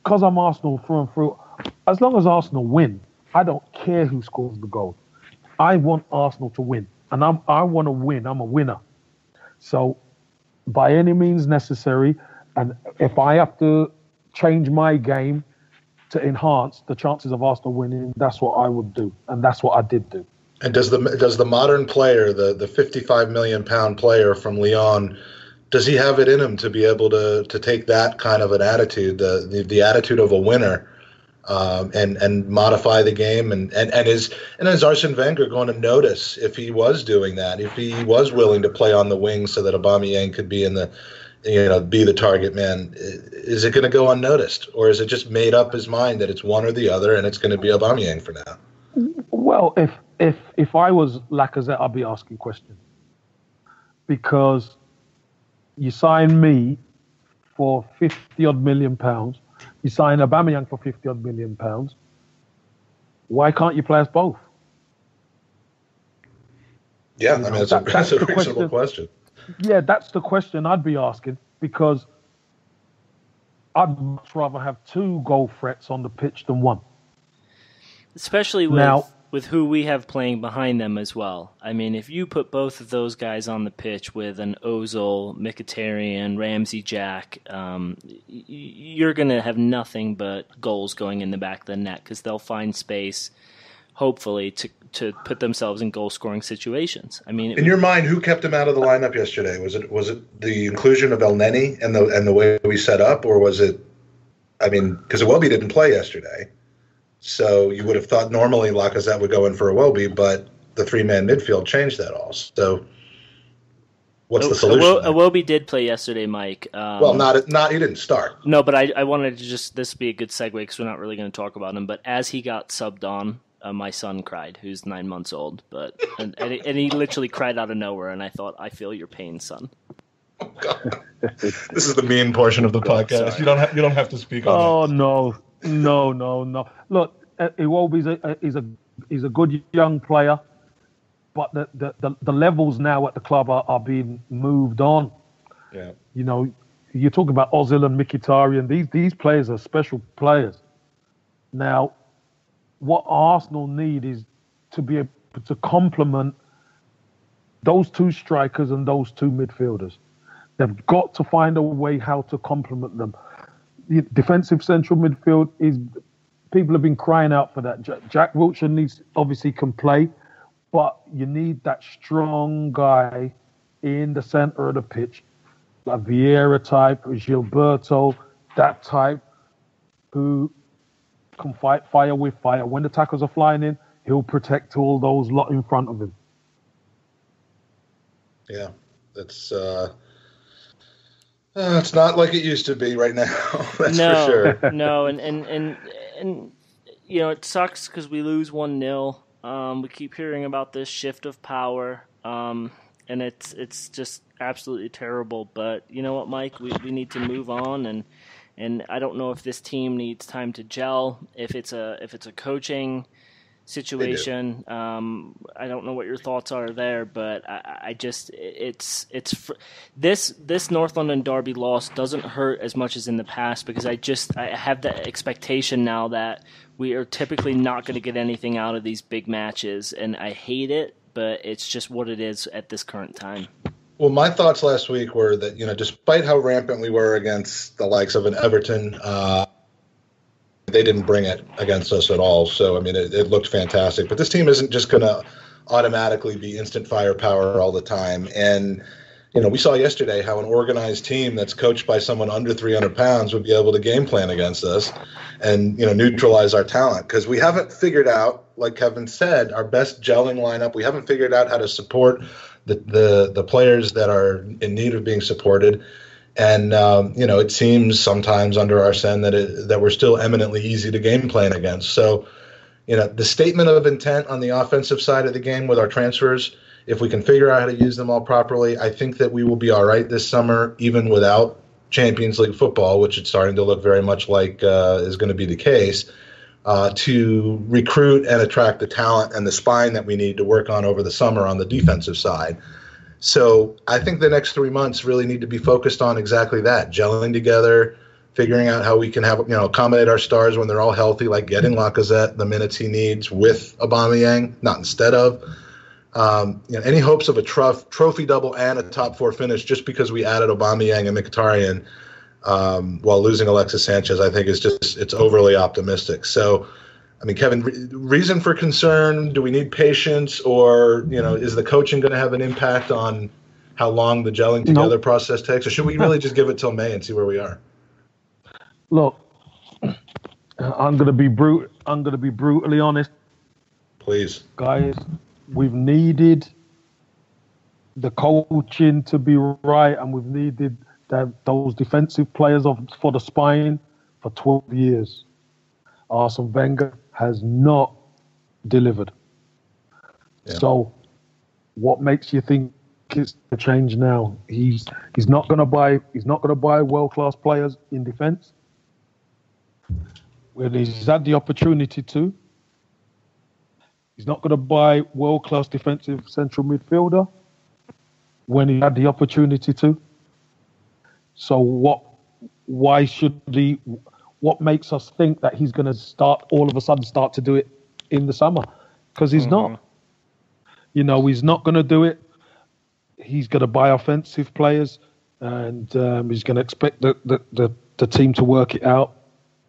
Because I'm Arsenal through and through, as long as Arsenal win, I don't care who scores the goal. I want Arsenal to win. And I want to win. I'm a winner. So by any means necessary, and if I have to change my game to enhance the chances of Arsenal winning, that's what I would do. And that's what I did do. And does the modern player, the 55 million pound player from Lyon, does he have it in him to be able to take that kind of an attitude, the attitude of a winner, and modify the game? And is Arsene Wenger going to notice if he was doing that, if he was willing to play on the wing so that Aubameyang could be be the target man? Is it going to go unnoticed, or is it just made up his mind that it's one or the other and it's going to be Aubameyang for now? Well, if I was Lacazette, I'd be asking questions, because you sign me for 50-odd million pounds, you sign Aubameyang for 50-odd million pounds. Why can't you play us both? Yeah, I mean, that's a reasonable question. Yeah, that's the question I'd be asking, because I'd much rather have 2 goal threats on the pitch than 1. Especially with who we have playing behind them as well. I mean, if you put both of those guys on the pitch with an Ozil, Mkhitaryan, Ramsey, Jack, you're going to have nothing but goals going in the back of the net, because they'll find space, hopefully, to put themselves in goal-scoring situations. I mean, in your mind, who kept him out of the lineup yesterday? Was it the inclusion of El Neni and the way we set up, or was it? I mean, because Iwobi didn't play yesterday. So you would have thought normally Lacazette would go in for Iwobi, but the three-man midfield changed that all. So what's the solution? Iwobi did play yesterday, Mike. Well, not he didn't start. No, but I wanted to this be a good segue because we're not really going to talk about him. But as he got subbed on, my son cried, who's 9 months old. And he literally cried out of nowhere, and I thought, I feel your pain, son. Oh, God. This is the mean portion of the podcast. You don't have to speak on that. Oh no. Look, Iwobi is a good young player, but the levels now at the club are being moved on. Yeah. You know, you talk about Ozil and Mkhitaryan. These players are special players. Now, what Arsenal need is to be able to complement those two strikers and those two midfielders. They've got to find a way how to complement them. The defensive central midfield is, people have been crying out for that. Jack Wilshere obviously can play, but you need that strong guy in the center of the pitch, like Vieira type, Gilberto, that type, who can fight fire with fire. When the tackles are flying in, he'll protect all those lot in front of him. Yeah, it's not like it used to be right now. That's for sure. No, and you know, it sucks because we lose 1-0. We keep hearing about this shift of power, and it's just absolutely terrible. But you know what, Mike? We need to move on, and I don't know if this team needs time to gel. If it's a coaching situation, I don't know what your thoughts are there, but I just this North London derby loss doesn't hurt as much as in the past because I have that expectation now that we are typically not going to get anything out of these big matches, and I hate it, but it's just what it is at this current time. Well, my thoughts last week were that, you know, despite how rampant we were against the likes of an Everton, they didn't bring it against us at all. So, I mean, it looked fantastic. But this team isn't just going to automatically be instant firepower all the time. And, you know, we saw yesterday how an organized team that's coached by someone under 300 pounds would be able to game plan against us and, you know, neutralize our talent. Because we haven't figured out, like Kevin said, our best gelling lineup. We haven't figured out how to support the players that are in need of being supported. And, you know, it seems sometimes under Arsene that we're still eminently easy to game plan against. So, you know, the statement of intent on the offensive side of the game with our transfers, if we can figure out how to use them all properly, I think that we will be all right this summer, even without Champions League football, which it's starting to look very much like is going to be the case, to recruit and attract the talent and the spine that we need to work on over the summer on the defensive side. So I think the next 3 months really need to be focused on exactly that, gelling together, figuring out how we can have, you know, accommodate our stars when they're all healthy, like getting Lacazette the minutes he needs with Aubameyang, not instead of. You know, any hopes of a trophy double and a top four finish just because we added Aubameyang and Mkhitaryan while losing Alexis Sanchez, I think it's overly optimistic. So, I mean, Kevin, reason for concern, do we need patience, or, you know, is the coaching going to have an impact on how long the gelling together process takes, or should we really just give it till May and see where we are? Look, I'm going to be brutally honest. Please. Guys, we've needed the coaching to be right, and we've needed those defensive players for the spine for 12 years. Arsene Wenger has not delivered. Yeah. So, what makes you think it's a change now? He's not going to buy world-class players in defence when he's had the opportunity to. He's not going to buy world-class defensive central midfielder when he had the opportunity to. So why should he? What makes us think that he's going to all of a sudden start to do it in the summer? Because he's not. You know, he's not going to do it. He's going to buy offensive players, and he's going to expect the team to work it out.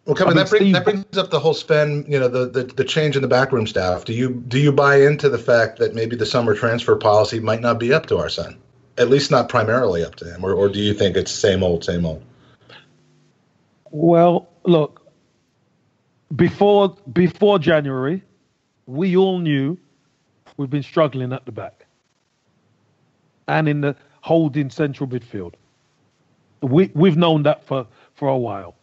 Well, Kevin, that brings up the whole spend. You know, the change in the backroom staff. Do you buy into the fact that maybe the summer transfer policy might not be up to Arsene? At least not primarily up to him, or do you think it's same old, same old? Well, look, before January, we all knew we've been struggling at the back and in the holding central midfield. We've known that for a while.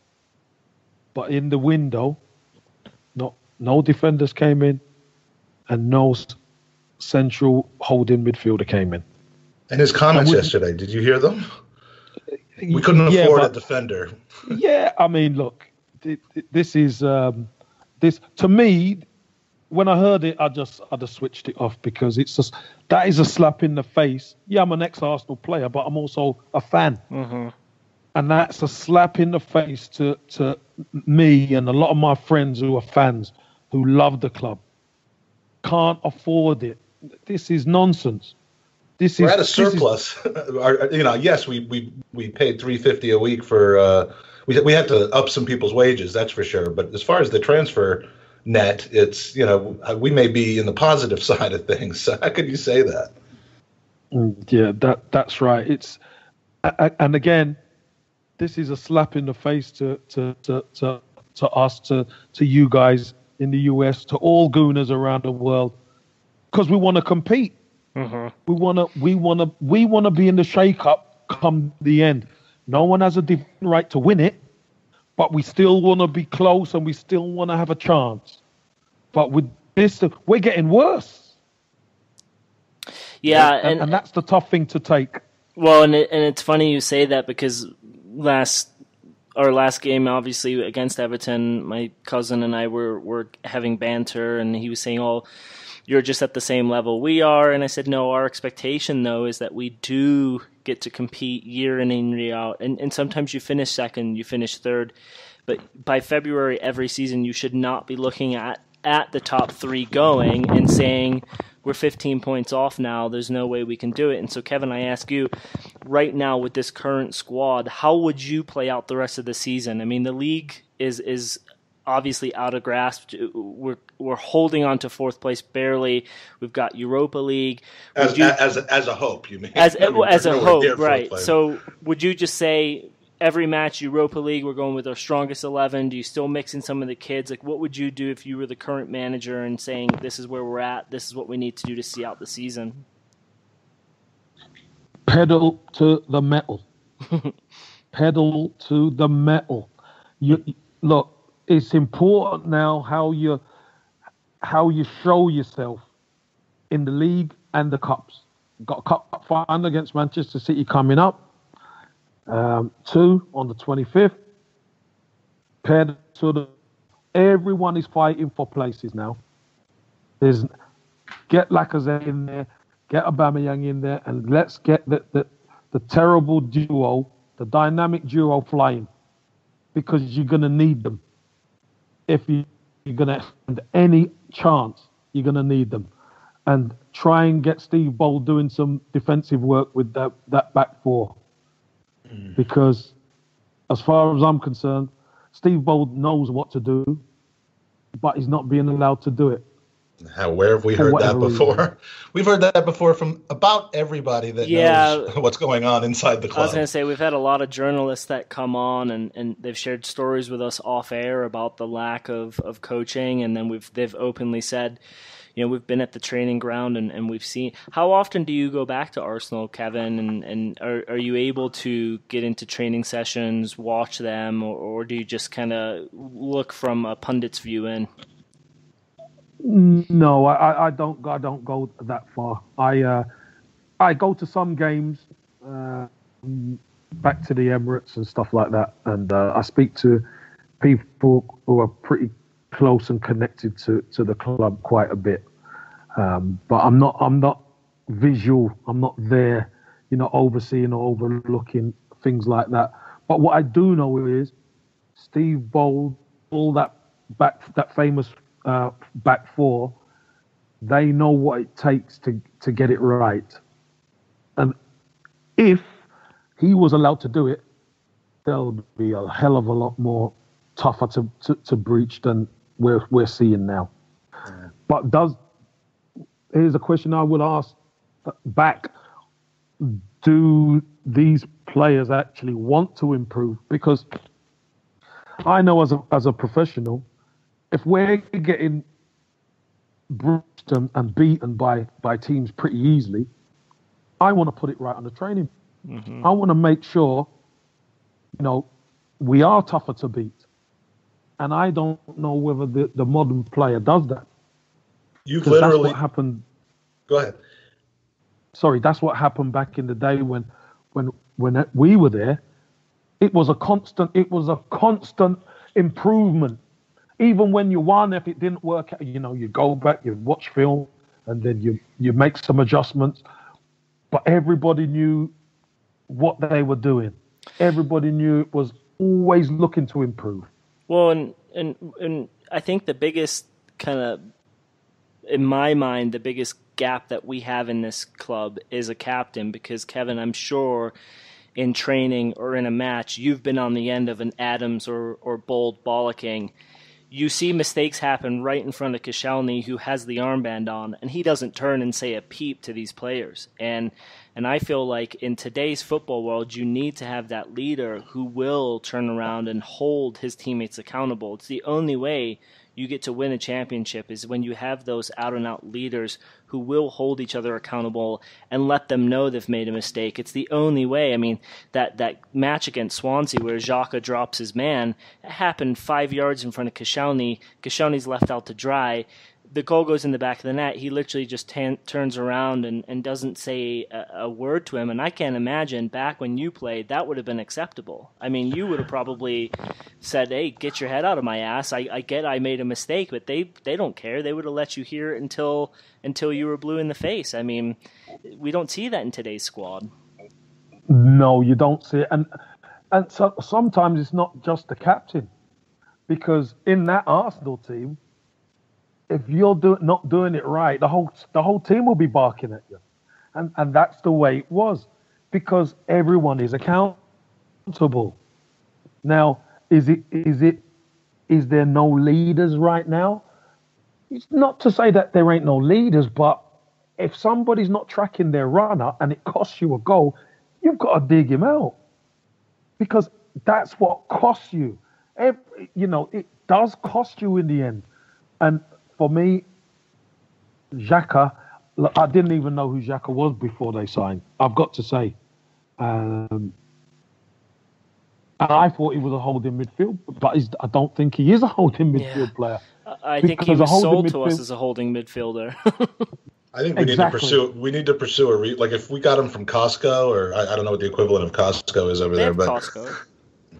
But in the window, no defenders came in and no central holding midfielder came in. And his comments yesterday, did you hear them? We couldn't afford a defender. Yeah, I mean, look, this is this to me. When I heard it, I just switched it off because that is a slap in the face. Yeah, I'm an ex-Arsenal player, but I'm also a fan, and that's a slap in the face to me and a lot of my friends who are fans who love the club. Can't afford it. This is nonsense. We're at a surplus. Yes, we paid $350 a week for. We had to up some people's wages, that's for sure. But as far as the transfer net, it's we may be in the positive side of things. So how could you say that? Yeah, that's right. It's and again, this is a slap in the face to us, to you guys in the US, to all Gooners around the world, because we want to compete. We want to be in the shake-up come the end. No one has a right to win it, but we still want to be close and we still want to have a chance. But with this, we're getting worse. Yeah, and that's the tough thing to take. Well, and it's funny you say that because our last game, obviously against Everton, my cousin and I were having banter, and he was saying, "Oh, you're just at the same level we are," and I said, "No, our expectation though is that we do get to compete year in and year out, and sometimes you finish second, you finish third, but by February every season you should not be looking at the top three going and saying we're 15 points off now, there's no way we can do it." And so, Kevin, I ask you, right now with this current squad, how would you play out the rest of the season? I mean, the league is obviously out of grasp. We're holding on to fourth place barely. We've got Europa League. As a hope, you mean? As a hope, right? So, would you just say every match Europa League, we're going with our strongest 11? Do you still mix in some of the kids? Like, what would you do if you were the current manager and saying, this is where we're at, this is what we need to do to see out the season? Pedal to the metal. Pedal to the metal. Look, it's important now how you show yourself in the league and the cups. Got a cup final against Manchester City coming up. 2 on the 25th. Everyone is fighting for places now. Get Lacazette in there, get Aubameyang in there, and let's get the terrible duo, the dynamic duo flying, because you're going to need them. If you're going to have any chance, you're going to need them. And try and get Steve Bold doing some defensive work with that back four. Because as far as I'm concerned, Steve Bold knows what to do, but he's not being allowed to do it. Where have we heard that before? Reason. We've heard that before from about everybody that knows what's going on inside the club. I was going to say, we've had a lot of journalists that come on and they've shared stories with us off air about the lack of coaching, and then they've openly said, we've been at the training ground and we've seen. How often do you go back to Arsenal, Kevin? And are you able to get into training sessions, watch them, or do you just kind of look from a pundit's view in? No, I don't go that far. I go to some games, back to the Emirates and stuff like that, and I speak to people who are pretty close and connected to the club quite a bit. But I'm not visual. I'm not there, overseeing or overlooking things like that. But what I do know is Steve Bold, all that famous back four, they know what it takes to get it right. And if he was allowed to do it, there'll be a hell of a lot more tougher to breach than we're seeing now. Yeah. But here's a question I would ask back: do these players actually want to improve? Because I know as a professional, if we're getting bruised and beaten by teams pretty easily, I want to put it right on the training. Mm-hmm. I want to make sure, we are tougher to beat. And I don't know whether the modern player does that. You've literally... That's what happened. Go ahead. Sorry, that's what happened back in the day when we were there. It was a constant improvement. Even when you won, if it didn't work out, you go back, you watch film, and then you make some adjustments. But everybody knew what they were doing. Everybody knew it was always looking to improve. Well, and I think the biggest kind of, in my mind, the biggest gap that we have in this club is a captain, because Kevin, I'm sure in training or in a match, you've been on the end of an Adams or Bold bollocking. You see mistakes happen right in front of Koscielny, who has the armband on, and he doesn't turn and say a peep to these players. And I feel like in today's football world, you need to have that leader who will turn around and hold his teammates accountable. It's the only way you get to win a championship, is when you have those out-and-out leaders who will hold each other accountable and let them know they've made a mistake. It's the only way. I mean, that match against Swansea where Xhaka drops his man, it happened 5 yards in front of Koscielny. Koscielny's left out to dry. The goal goes in the back of the net. He literally just turns around and doesn't say a word to him. And I can't imagine back when you played, that would have been acceptable. I mean, you would have probably said, hey, get your head out of my ass. I get I made a mistake, but they don't care. They would have let you hear it until you were blue in the face. I mean, we don't see that in today's squad. No, you don't see it. And so sometimes it's not just the captain. Because in that Arsenal team, if you're not doing it right, the whole team will be barking at you, and that's the way it was, because everyone is accountable. Now, is there no leaders right now? It's not to say that there ain't no leaders, but if somebody's not tracking their runner and it costs you a goal, you've got to dig him out, because that's what costs you. It does cost you in the end, and for me, Xhaka, I didn't even know who Xhaka was before they signed, I've got to say. And I thought he was a holding midfield, but I don't think he is a holding midfield player. I think he was sold to us as a holding midfielder. I think we need to pursue like if we got him from Costco, or I don't know what the equivalent of Costco is over there, but Costco.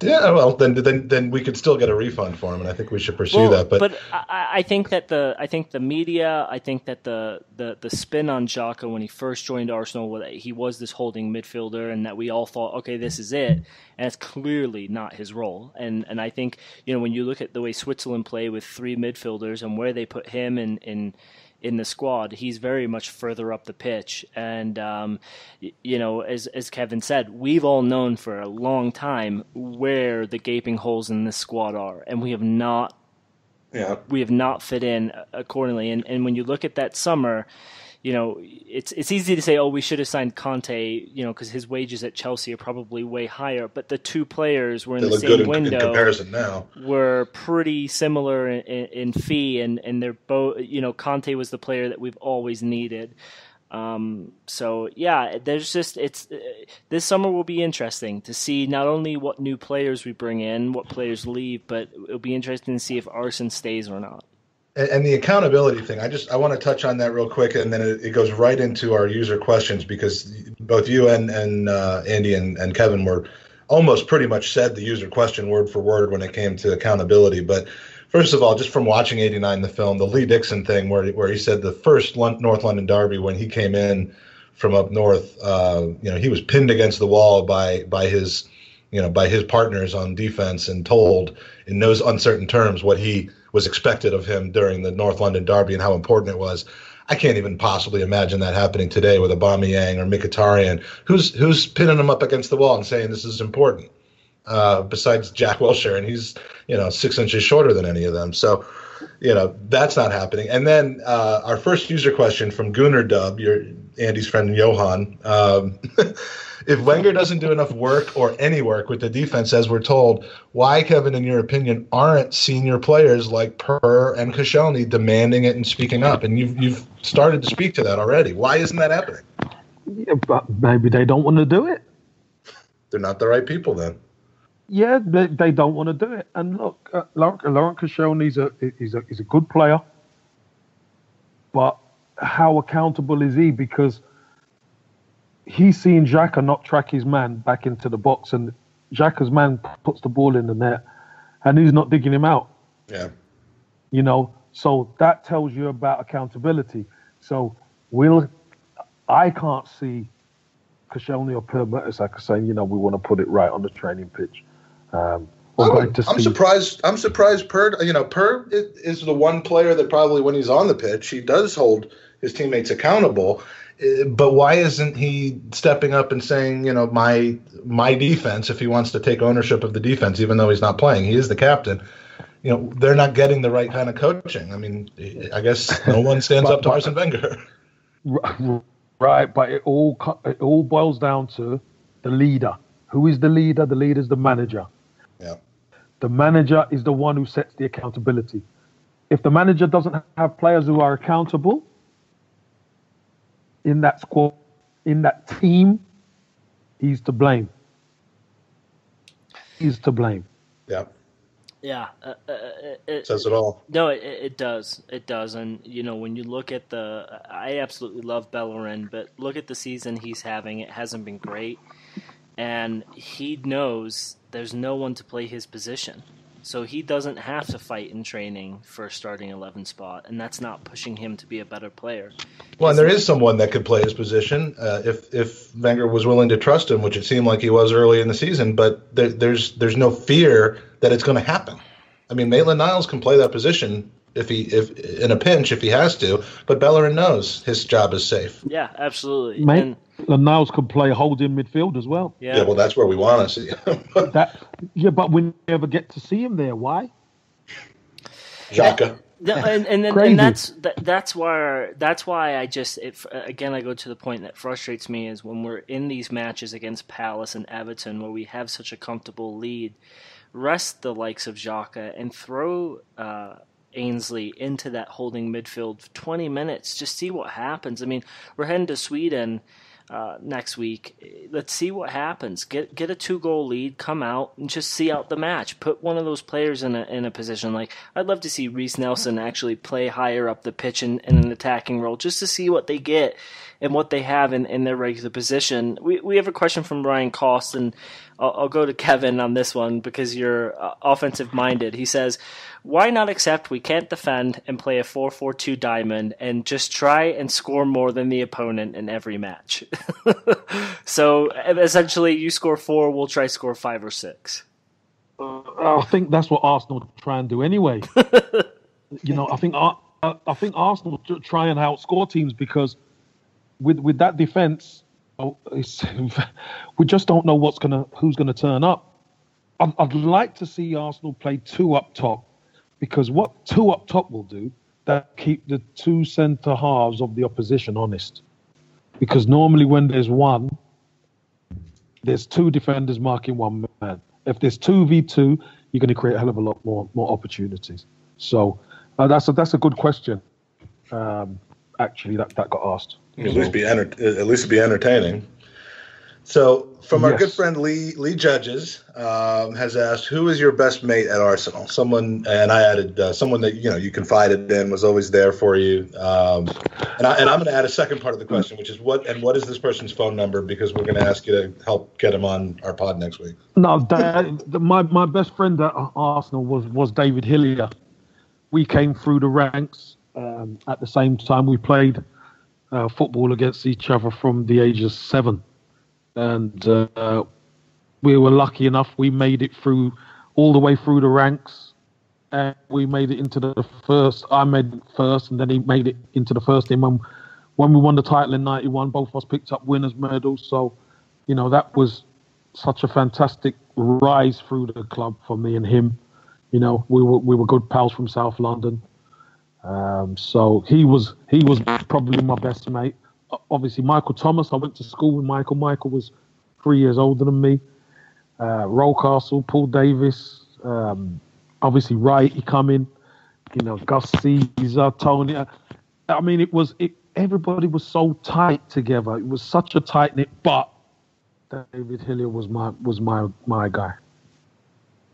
Yeah, well, then we could still get a refund for him, and I think we should pursue that. But I think that the media, I think that the spin on Xhaka when he first joined Arsenal, he was this holding midfielder, and that we all thought, okay, this is it, and it's clearly not his role. And I think when you look at the way Switzerland play with three midfielders and where they put him in the squad, he's very much further up the pitch. And, as Kevin said, we've all known for a long time where the gaping holes in this squad are, and we have not fit in accordingly. And when you look at that summer, it's easy to say, oh, we should have signed Conte, because his wages at Chelsea are probably way higher. But the two players were in the same window. In comparison now, were pretty similar in fee, and they're both. Conte was the player that we've always needed. So yeah, there's just this summer will be interesting to see not only what new players we bring in, what players leave, but it'll be interesting to see if Arsene stays or not. And the accountability thing, I want to touch on that real quick, and then it goes right into our user questions, because both you and Andy and Kevin were almost pretty much said the user question word for word when it came to accountability. But first of all, just from watching 89, the film, the Lee Dixon thing, where he said the first North London derby when he came in from up north, he was pinned against the wall by his partners on defense and told in those uncertain terms what he was expected of him during the North London derby and how important it was. I can't even possibly imagine that happening today with Aubameyang or Mkhitaryan, who's pinning him up against the wall and saying this is important. Besides Jack Wilshere, and he's 6 inches shorter than any of them. So that's not happening. And then our first user question from Gooner Dub, Andy's friend Johan. If Wenger doesn't do enough work or any work with the defense, as we're told, why, Kevin, in your opinion, aren't senior players like Per and Koscielny demanding it and speaking up? And you've started to speak to that already. Why isn't that happening? Yeah, but maybe they don't want to do it. They're not the right people then. Yeah, they don't want to do it. And look, Laurent Koscielny is a good player, but how accountable is he? Because he's seen Xhaka not track his man back into the box, and Xhaka's man puts the ball in the net, and he's not digging him out. Yeah. So that tells you about accountability. So I can't see Koscielny or Per Mertesacker saying, we want to put it right on the training pitch. I'm surprised. Per is the one player that probably, when he's on the pitch, he does hold his teammates accountable. But why isn't he stepping up and saying, my defense, if he wants to take ownership of the defense, even though he's not playing, he is the captain. They're not getting the right kind of coaching. I mean, I guess no one stands up to Arsene Wenger. Right, but it all boils down to the leader. Who is the leader? The leader is the manager. Yeah. The manager is the one who sets the accountability. If the manager doesn't have players who are accountable in that squad, in that team, he's to blame. He's to blame. Yeah. Yeah. It says it all. No, it does. It does. And, when you look at I absolutely love Bellerin, but look at the season he's having. It hasn't been great. And he knows there's no one to play his position. So he doesn't have to fight in training for a starting 11 spot, and that's not pushing him to be a better player. Well, and there is someone that could play his position if Wenger was willing to trust him, which it seemed like he was early in the season, but there's no fear that it's going to happen. I mean, Maitland-Niles can play that position if in a pinch if he has to, but Bellerin knows his job is safe. Yeah, absolutely. Niles could play holding midfield as well. Yeah, well, that's where we want to see him. But we never get to see him there. Why? Xhaka. And that's why I just again I go to the point that frustrates me is when we're in these matches against Palace and Everton where we have such a comfortable lead, rest the likes of Xhaka and throw Ainsley into that holding midfield for 20 minutes. Just see what happens. I mean, we're heading to Sweden next week. Let's see what happens. Get a 2-goal lead, come out and just see out the match. Put one of those players in a position. Like I'd love to see Reece Nelson actually play higher up the pitch in an attacking role just to see what they get and what they have in their regular position. We have a question from Ryan Cost, and I'll go to Kevin on this one because you're offensive minded. He says, why not accept we can't defend and play a 4-4-2 diamond and just try and score more than the opponent in every match? So essentially you score 4, we'll try score 5 or 6. I think that's what Arsenal try and do anyway. I think Arsenal try and outscore teams because with that defense, we just don't know who's gonna turn up. I'd like to see Arsenal play 2 up top, because what 2 up top will do, that keep the 2 centre halves of the opposition honest. Because normally when there's 1, there's 2 defenders marking 1 man. If there's 2v2, you're going to create a hell of a lot more opportunities. So that's a good question. Actually, that got asked. At least be entertaining. So, from our good friend Lee Judges has asked, who is your best mate at Arsenal? Someone, and I added someone that you confided in, was always there for you. And I'm going to add a second part of the question, which is what is this person's phone number? Because we're going to ask you to help get him on our pod next week. No, my best friend at Arsenal was David Hillier. We came through the ranks at the same time. We played football against each other from the age of 7. And we were lucky enough. We made it through all the way through the ranks, and we made it into the first. I made it first, and then he made it into the first team. When we won the title in '91, both of us picked up winners' medals. So, that was such a fantastic rise through the club for me and him. We were good pals from South London. So he was probably my best mate. Obviously, Michael Thomas. I went to school with Michael. Michael was 3 years older than me. Rocastle, Paul Davis, obviously Wright, he come in, Gus Caesar, Tony. I mean, everybody was so tight together. It was such a tight knit. But David Hillier was my guy.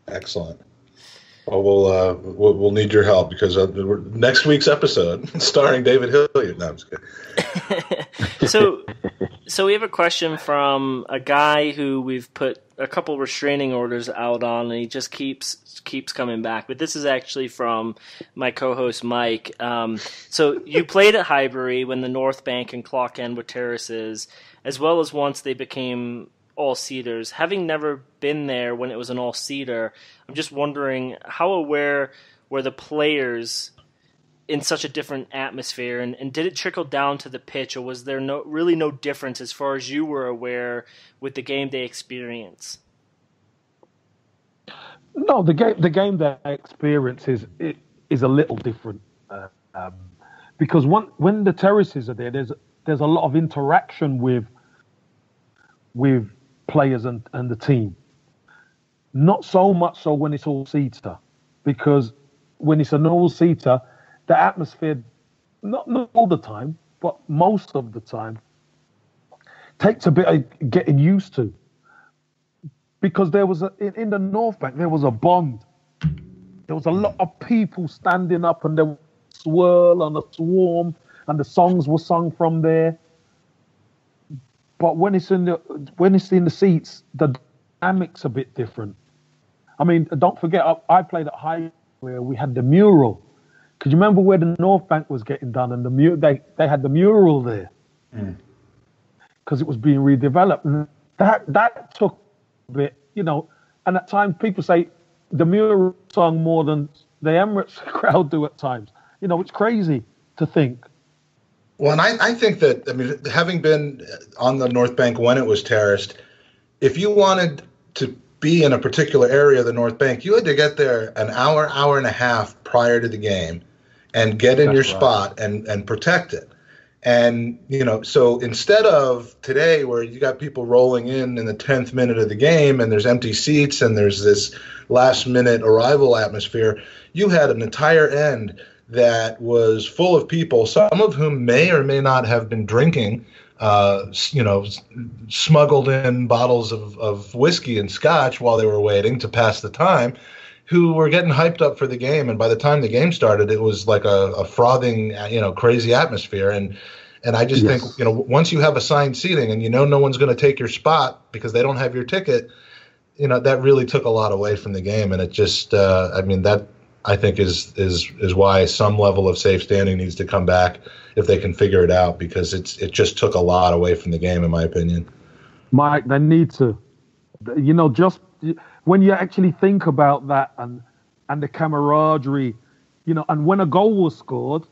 Excellent. Well, we'll need your help because next week's episode starring David Hillier. No, I'm just kidding. So we have a question from a guy who we've put a couple restraining orders out on, and he just keeps coming back. But this is actually from my co-host Mike. So you played at Highbury when the North Bank and Clock End were terraces, as well as once they became all-seaters. Having never been there when it was an all-seater, I'm just wondering how aware were the players in such a different atmosphere, and did it trickle down to the pitch, or was there really no difference as far as you were aware with the game day experience? No, the game day experience is a little different because when the terraces are there, there's a lot of interaction with players and the team. Not so much so when it's all-seater, because when it's an all-seater, the atmosphere, not all the time, but most of the time, takes a bit of getting used to. Because there was in the North Bank, there was a bond. There was a lot of people standing up, and there was a swirl and a swarm, and the songs were sung from there. But when it's in the seats, the dynamic's a bit different. I mean, don't forget, I played at High where we had the mural. Because you remember where the North Bank was getting done, and they had the mural there because it was being redeveloped. And that took a bit, and at times people say the mural sung more than the Emirates crowd do at times. It's crazy to think. Well, and I think that, having been on the North Bank when it was terraced, if you wanted to be in a particular area of the North Bank, you had to get there an hour and a half prior to the game and get in your spot and protect it. And, so instead of today where you got people rolling in the 10th minute of the game and there's empty seats and there's this last minute arrival atmosphere, you had an entire end that was full of people, some of whom may or may not have been drinking, smuggled in bottles of whiskey and scotch while they were waiting to pass the time, who were getting hyped up for the game. And by the time the game started, it was like a frothing, crazy atmosphere. And I just think, once you have assigned seating and no one's going to take your spot because they don't have your ticket, that really took a lot away from the game. And it just, that I think is why some level of safe standing needs to come back if they can figure it out, because it just took a lot away from the game, in my opinion. Mike, they need to, just when you actually think about that and the camaraderie, and when a goal was scored,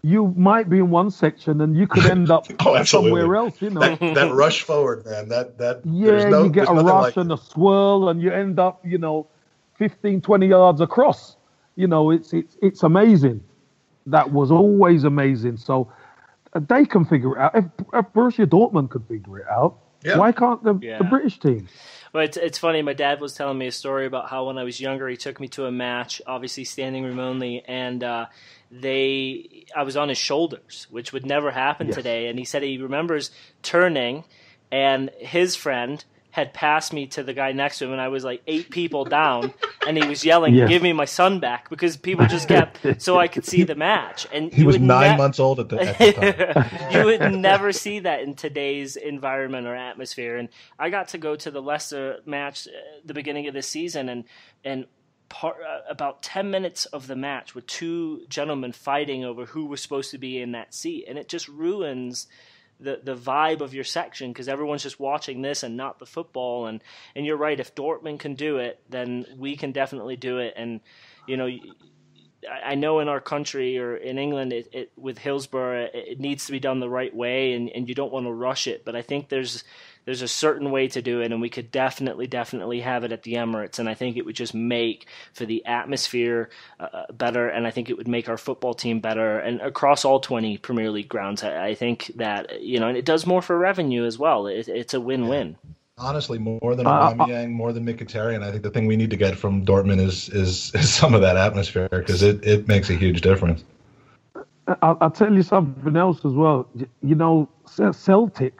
you might be in one section and you could end up somewhere else, That rush forward, man, you get a rush and a swirl and you end up, 15, 20 yards across. It's amazing. That was always amazing. So they can figure it out. If Borussia Dortmund could figure it out, why can't the British team? Well, it's funny. My dad was telling me a story about how when I was younger, he took me to a match, obviously standing room only, and I was on his shoulders, which would never happen today. And he said he remembers turning, and his friend had passed me to the guy next to him, and I was like 8 people down, and he was yelling, "Give me my son back," because people just kept, so I could see the match. And he was 9 months old at the time. You would never see that in today's environment or atmosphere. And I got to go to the Leicester match at the beginning of this season, and about 10 minutes of the match with 2 gentlemen fighting over who was supposed to be in that seat, and it just ruins the vibe of your section because everyone's just watching this and not the football. And you're right, if Dortmund can do it, then we can definitely do it. And I know in our country or in England, with Hillsborough, it needs to be done the right way, and you don't want to rush it. But I think there's there's a certain way to do it, and we could definitely have it at the Emirates, and I think it would just make for the atmosphere better, and I think it would make our football team better, and across all 20 Premier League grounds. I think that, and it does more for revenue as well. It's a win-win. Honestly, more than Aubameyang, more than Mkhitaryan, I think the thing we need to get from Dortmund is some of that atmosphere, because it makes a huge difference. I'll tell you something else as well. Celtic,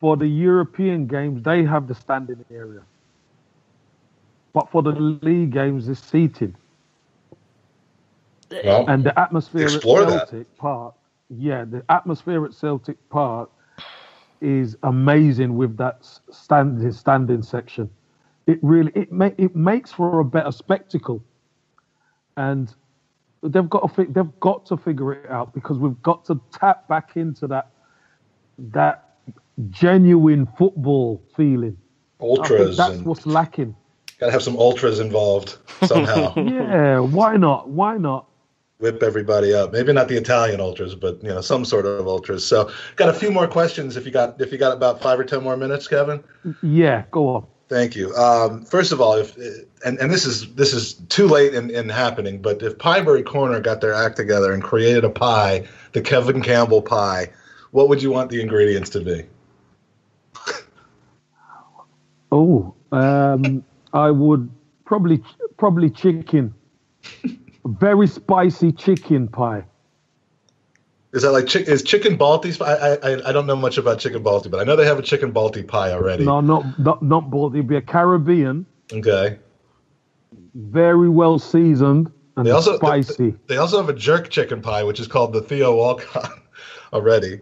for the European games, they have the standing area. But for the league games, it's seated. Well, and the atmosphere at Celtic Park, the atmosphere at Celtic Park is amazing with that standing section. It really it makes for a better spectacle, and they've got to figure it out, because we've got to tap back into that genuine football feeling. Ultras. That's what's lacking. Got to have some ultras involved somehow. Yeah, why not? Why not? Whip everybody up. Maybe not the Italian ultras, but some sort of ultras. So, got a few more questions. If you got about 5 or 10 more minutes, Kevin. Yeah, go on. Thank you. First of all, if this is too late in happening, but if Piebury Corner got their act together and created a pie, the Kevin Campbell pie, what would you want the ingredients to be? I would probably chicken. Very spicy chicken pie. Is that like is chicken balti? I don't know much about chicken balti, but I know they have a chicken balti pie already. No, not balti. It'd be a Caribbean. Okay. Very well seasoned and spicy. They also have a jerk chicken pie, which is called the Theo Walcott already.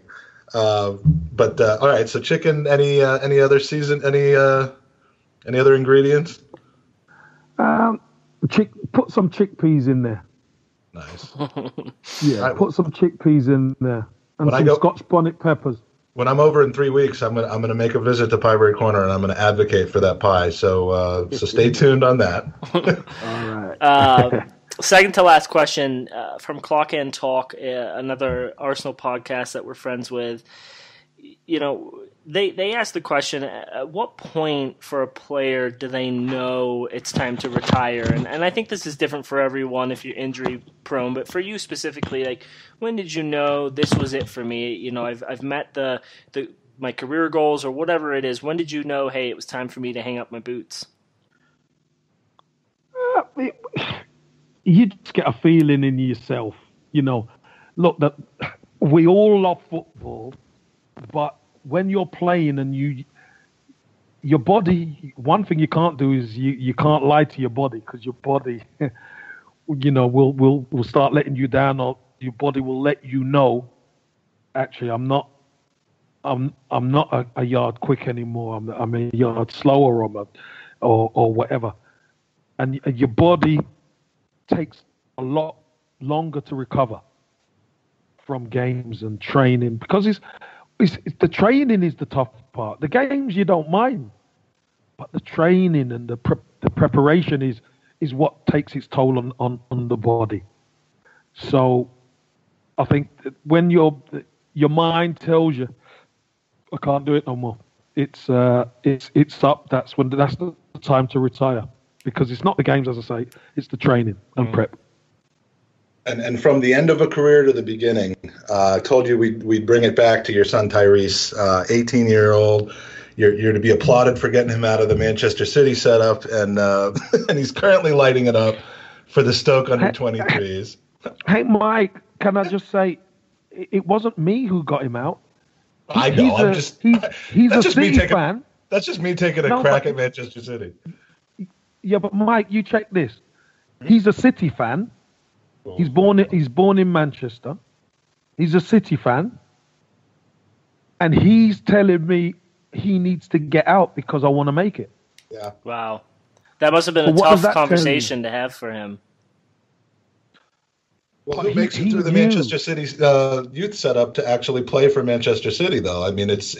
But all right, so chicken. Any other season? Any other ingredients? Put some chickpeas in there. Nice. Yeah, right. Put some chickpeas in there and some Scotch bonnet peppers. When I'm over in 3 weeks, I'm gonna make a visit to Piebury Corner, and I'm gonna advocate for that pie. So stay tuned on that. All right. Second to last question from Clock and Talk, another Arsenal podcast that we're friends with. They asked the question, at what point for a player do they know it's time to retire? And I think this is different for everyone if you're injury prone, but for you specifically, like, when did you know this was it for me? I've met my career goals or whatever it is. When did you know, hey, it was time for me to hang up my boots? You just get a feeling in yourself, Look, that we all love football, but when you're playing and your body, one thing you can't do is you can't lie to your body, because your body, will start letting you down, or your body will let you know, actually, I'm not a yard quick anymore. I'm a yard slower, or whatever, and your body takes a lot longer to recover from games and training, because it's the training is the tough part. The games you don't mind, but the training and the preparation is what takes its toll on the body. So I think that when your mind tells you, I can't do it no more, it's up. That's the time to retire, because it's not the games, as I say, it's the training and prep. And from the end of a career to the beginning, I told you we'd bring it back to your son Tyrese, 18-year-old. You're to be applauded for getting him out of the Manchester City setup, and and he's currently lighting it up for the Stoke under-23s. Hey, Mike, can I just say, it wasn't me who got him out. I know. He's a City fan. That's just me taking a crack at Manchester City. Yeah, but Mike, you check this. He's a City fan. He's born in Manchester. He's a City fan. And he's telling me he needs to get out because I want to make it. Yeah. Wow. That must have been a tough conversation to have for him. Well, who makes it through the Manchester City youth setup to actually play for Manchester City, though? I mean, it's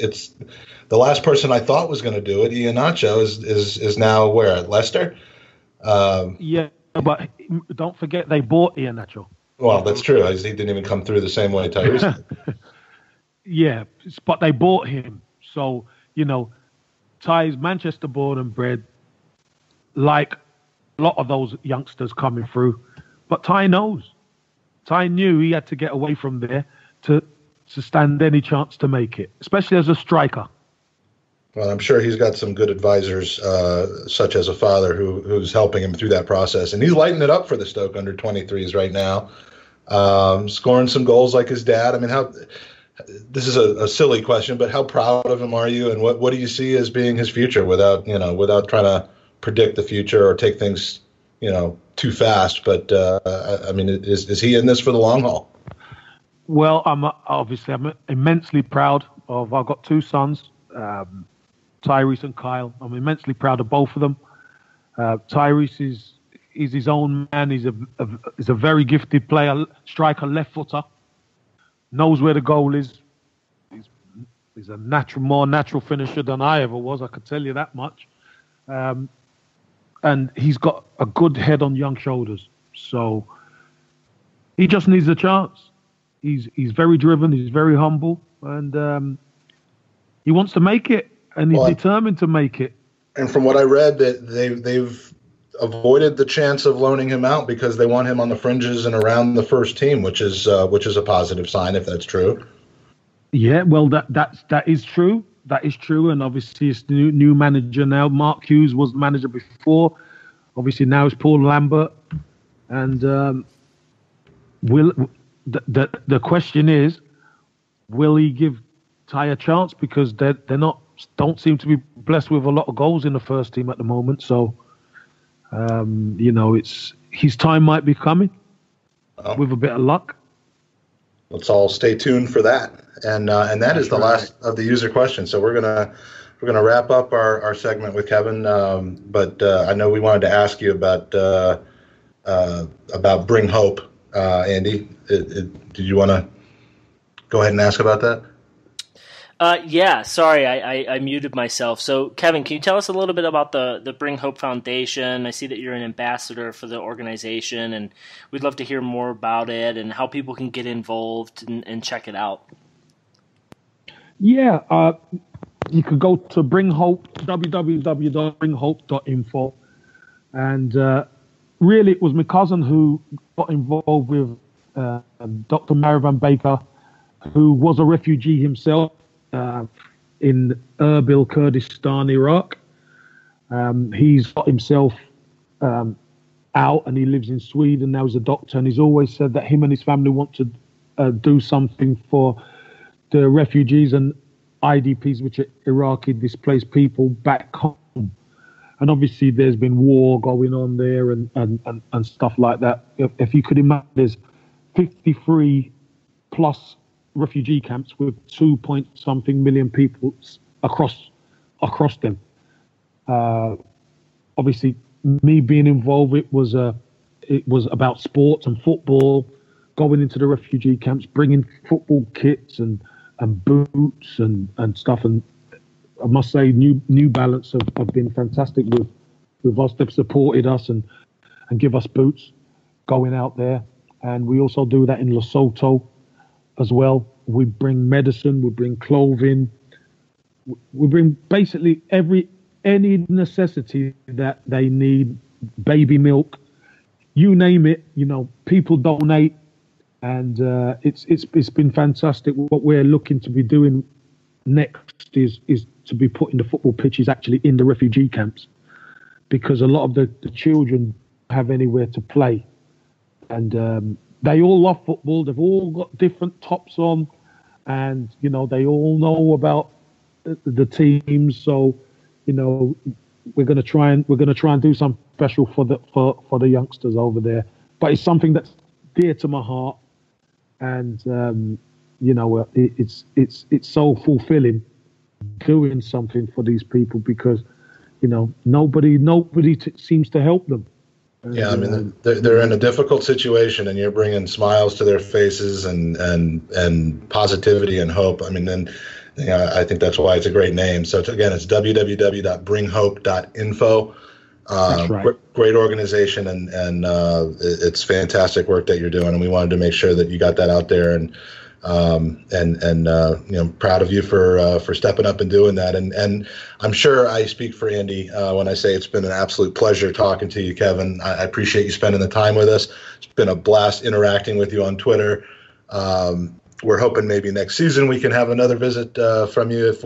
the last person I thought was going to do it. Iheanacho is now where, at Leicester? Yeah. But don't forget, they bought Iheanacho. Well, that's true. He didn't even come through the same way Tyrese did. Yeah, but they bought him. So Ty's Manchester born and bred, like a lot of those youngsters coming through. But Ty knows. Ty knew he had to get away from there to stand any chance to make it, especially as a striker. Well, I'm sure he's got some good advisors, such as a father who's helping him through that process. And he's lighting it up for the Stoke under-23s right now, scoring some goals like his dad. I mean, this is a silly question, but how proud of him are you, and what do you see as being his future without trying to predict the future or take things, too fast? But, I mean, is he in this for the long haul? Well, I'm immensely proud of. I've got two sons, Tyrese and Kyle. I'm immensely proud of both of them. Tyrese is his own man. He's a very gifted player, striker, left footer. Knows where the goal is. He's a more natural finisher than I ever was. I could tell you that much. And he's got a good head on young shoulders. So he just needs a chance. He's very driven. He's very humble, and he wants to make it. And he's determined to make it. And from what I read, that they've avoided the chance of loaning him out because they want him on the fringes and around the first team, which is a positive sign if that's true. Yeah, well, that is true. That is true, and obviously it's the new manager now. Mark Hughes was manager before. Obviously now it's Paul Lambert, and the question is, will he give Ty a chance, because don't seem to be blessed with a lot of goals in the first team at the moment. So, it's his time might be coming with a bit of luck. Let's all stay tuned for that. And that is the last of the user questions. So we're gonna wrap up our segment with Kevin. But I know we wanted to ask you about Bring Hope, Andy. Did you want to go ahead and ask about that? Yeah, sorry, I muted myself. So, Kevin, can you tell us a little bit about the Bring Hope Foundation? I see that you're an ambassador for the organization, and we'd love to hear more about it and how people can get involved and check it out. Yeah, you could go to Bring Hope, www.bringhope.info. And really, it was my cousin who got involved with Dr. Marivan Baker, who was a refugee himself. In Erbil, Kurdistan, Iraq. He's got himself out, and he lives in Sweden now as a doctor, and he's always said that him and his family want to do something for the refugees and IDPs, which are Iraqi displaced people, back home. And obviously there's been war going on there and stuff like that. If you could imagine, there's 53 plus refugee camps with 2-point-something million people across them. Obviously, me being involved, it was about sports and football, going into the refugee camps, bringing football kits and boots and stuff. And I must say, New Balance have been fantastic with us. They've supported us and give us boots going out there. And we also do that in Lesotho as well. We bring medicine, we bring clothing, we bring basically any necessity that they need, baby milk, you name it. People donate, and it's been fantastic. What we're looking to be doing next is to be putting the football pitches actually in the refugee camps, because a lot of the children have anywhere to play, and they all love football. They've all got different tops on, and they all know about the teams. So, we're going to try and do something special for the youngsters over there. But it's something that's dear to my heart, and it's so fulfilling doing something for these people, because nobody seems to help them. Yeah, I mean, they're in a difficult situation, and you're bringing smiles to their faces and positivity and hope. I mean, then I think that's why it's a great name. So again, it's www.bringhope.info. That's right. Great organization, and it's fantastic work that you're doing, and we wanted to make sure that you got that out there. And Proud of you for stepping up and doing that. And I'm sure I speak for Andy when I say it's been an absolute pleasure talking to you, Kevin. I appreciate you spending the time with us. It's been a blast interacting with you on Twitter. We're hoping maybe next season we can have another visit from you if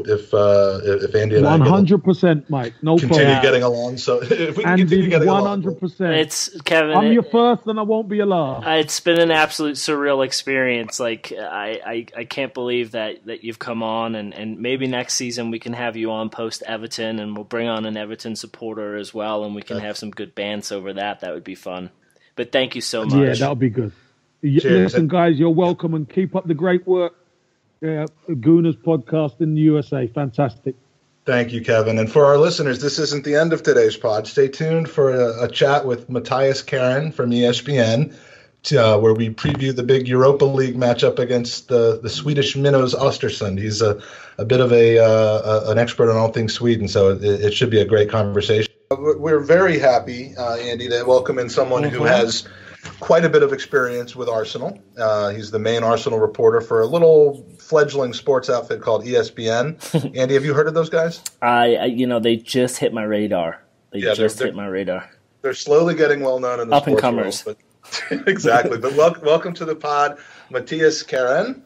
Andy and 100%, Mike. No problem. Continue getting along. So if we can continue getting 100%. along. It's Kevin. I'm your first, and I won't be your last. It's been an absolute surreal experience. Like I can't believe that you've come on, and maybe next season we can have you on post Everton, and we'll bring on an Everton supporter as well, and we can have some good bands over that. That would be fun. But thank you so much. Yeah, that would be good. Listen, guys, you're welcome, and keep up the great work. Gooners podcast in the USA. Fantastic. Thank you, Kevin. And for our listeners, this isn't the end of today's pod. Stay tuned for a chat with Mattias Karen from ESPN, where we preview the big Europa League matchup against the Swedish minnows Ostersund. He's a bit of an expert on all things Sweden, so it should be a great conversation. We're very happy, Andy, to welcome in someone who has quite a bit of experience with Arsenal. He's the main Arsenal reporter for a little fledgling sports outfit called ESPN. Andy, have you heard of those guys? They just hit my radar. Hit my radar. They're slowly getting well known in the sports world. But exactly. But welcome to the pod, Mattias Karen.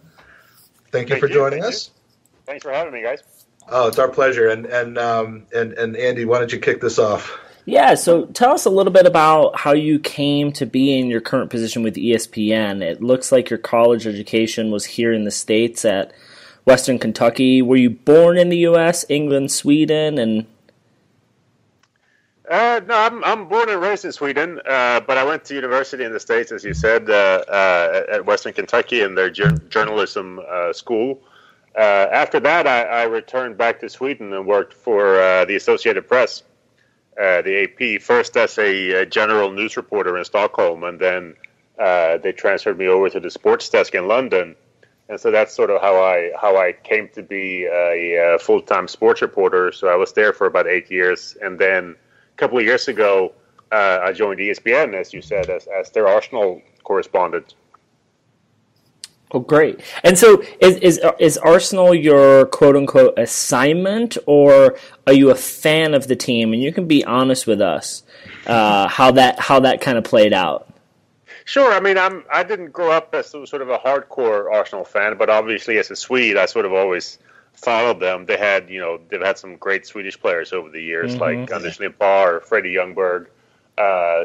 Thank you for joining us. Thanks for having me, guys. Oh, it's our pleasure. And Andy, why don't you kick this off? Yeah, so tell us a little bit about how you came to be in your current position with ESPN. It looks like your college education was here in the States at Western Kentucky. Were you born in the U.S., England, Sweden, and? No, I'm born and raised in Sweden, but I went to university in the States, as you said, at Western Kentucky in their journalism school. After that, I returned back to Sweden and worked for the Associated Press. The AP, first as a general news reporter in Stockholm, and then they transferred me over to the sports desk in London, and so that's sort of how I came to be a full-time sports reporter. So I was there for about 8 years, and then a couple of years ago I joined ESPN, as you said, as their Arsenal correspondent. Oh, great. And so is Arsenal your quote-unquote assignment, or are you a fan of the team? And you can be honest with us how that kind of played out. Sure. I mean, I didn't grow up as sort of a hardcore Arsenal fan, but obviously as a Swede, I sort of always followed them. They've had some great Swedish players over the years, like Anders Limpar or Freddie Ljungberg.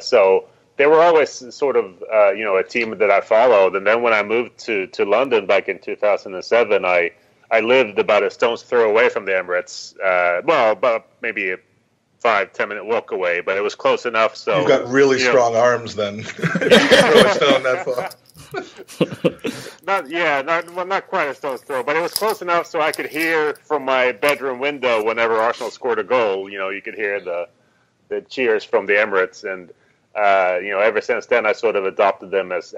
So they were always sort of, a team that I followed. And then when I moved to London back in 2007, I lived about a stone's throw away from the Emirates. About maybe a 5-10 minute walk away, but it was close enough. So you've got really strong arms then. Throw a stone that far. Not quite a stone's throw, but it was close enough so I could hear from my bedroom window whenever Arsenal scored a goal. You could hear the cheers from the Emirates, and ever since then, I sort of adopted them as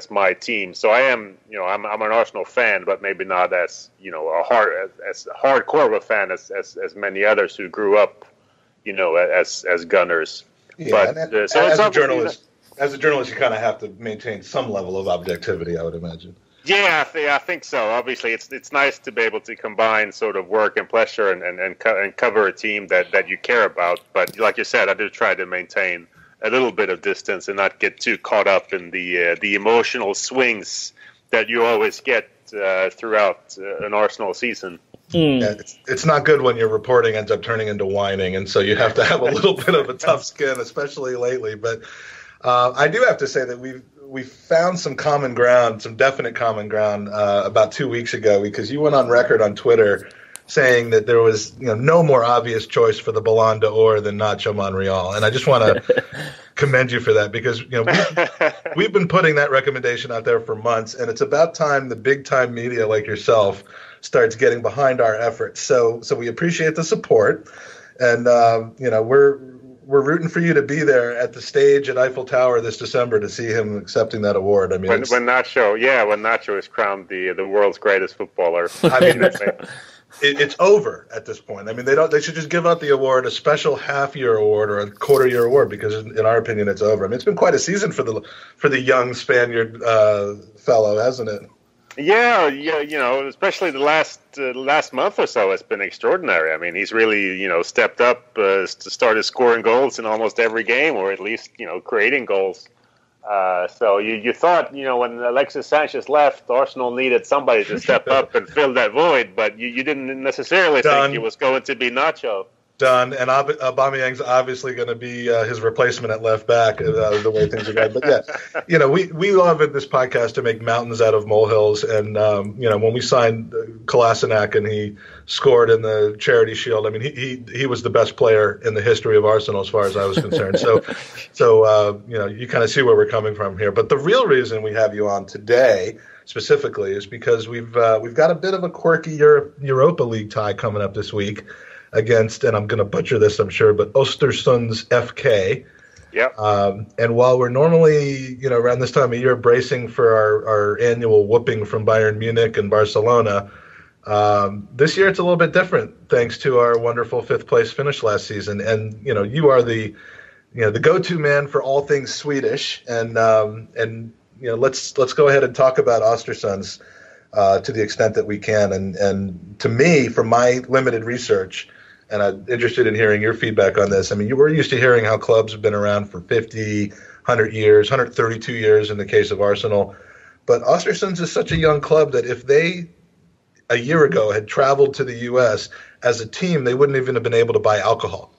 my team. So I am, I'm an Arsenal fan, but maybe not as as hardcore of a fan as many others who grew up, as Gunners. Yeah, but as a journalist, you kind of have to maintain some level of objectivity, I would imagine. Yeah, I think so. Obviously, it's nice to be able to combine sort of work and pleasure and cover a team that you care about. But like you said, I do try to maintain a little bit of distance and not get too caught up in the emotional swings that you always get throughout an Arsenal season. Yeah, it's not good when your reporting ends up turning into whining, and so you have to have a little bit of a tough skin, especially lately. But I do have to say that we found some definite common ground about 2 weeks ago, because you went on record on Twitter saying that there was no more obvious choice for the Ballon d'Or than Nacho Monreal, and I just want to commend you for that, because we've been putting that recommendation out there for months, and it's about time the big time media like yourself starts getting behind our efforts. So we appreciate the support, and we're rooting for you to be there at the stage at Eiffel Tower this December to see him accepting that award. I mean, when Nacho is crowned the world's greatest footballer. I mean, it's over at this point. I mean, they should just give out the award, a special half-year award or a quarter-year award, because in our opinion, it's over. I mean, it's been quite a season for the young Spaniard fellow, hasn't it? Yeah, especially the last month or so, it's been extraordinary. I mean, he's really, stepped up, started scoring goals in almost every game, or at least, creating goals. So you thought, when Alexis Sanchez left, Arsenal needed somebody to step up and fill that void, but you didn't necessarily think it was going to be Nacho. Done, and Aubameyang's obviously going to be his replacement at left back, the way things are going. But yeah, we love in this podcast to make mountains out of molehills, and when we signed Kolasinac and he scored in the Charity Shield, I mean he was the best player in the history of Arsenal as far as I was concerned. So you kind of see where we're coming from here. But the real reason we have you on today specifically is because we've got a bit of a quirky Europa League tie coming up this week against, and I'm going to butcher this, I'm sure, but Ostersunds FK. Yep. And while we're normally, around this time of year bracing for our annual whooping from Bayern Munich and Barcelona, this year it's a little bit different thanks to our wonderful fifth place finish last season. And, you are the go-to man for all things Swedish. And let's go ahead and talk about Ostersunds to the extent that we can. And to me, from my limited research, and I'm interested in hearing your feedback on this. I mean, we're used to hearing how clubs have been around for 50, 100 years, 132 years in the case of Arsenal. But Ostersunds is such a young club that if they, a year ago, had traveled to the U.S. as a team, they wouldn't even have been able to buy alcohol.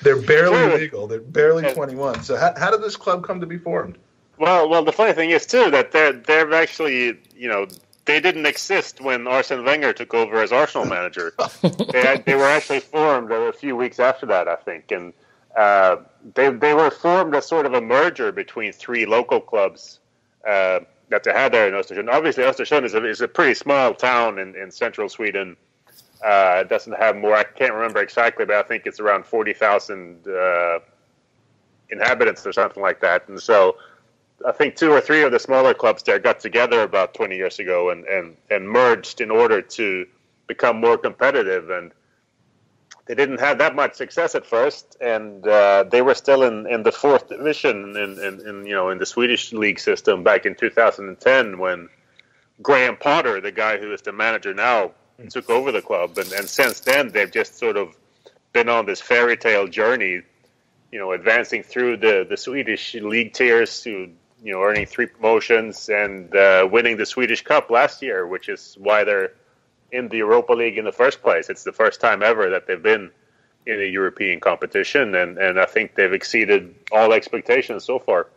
They're barely legal. They're barely 21. So how did this club come to be formed? Well, the funny thing is, too, that they're actually, they didn't exist when Arsene Wenger took over as Arsenal manager. They were actually formed a few weeks after that, I think. And they were formed as sort of a merger between three local clubs that they had there in Ostersund. Obviously, Ostersund is a pretty small town in central Sweden. It doesn't have more, I can't remember exactly, but I think it's around 40,000 inhabitants or something like that. And so I think two or three of the smaller clubs there got together about 20 years ago and merged in order to become more competitive. And they didn't have that much success at first, and they were still in the fourth division in the Swedish league system back in 2010 when Graham Potter, the guy who is the manager now, took over the club. And since then, they've just sort of been on this fairy tale journey, advancing through the Swedish league tiers to earning 3 promotions and winning the Swedish Cup last year, which is why they're in the Europa League in the first place. It's the first time ever that they've been in a European competition, and I think they've exceeded all expectations so far.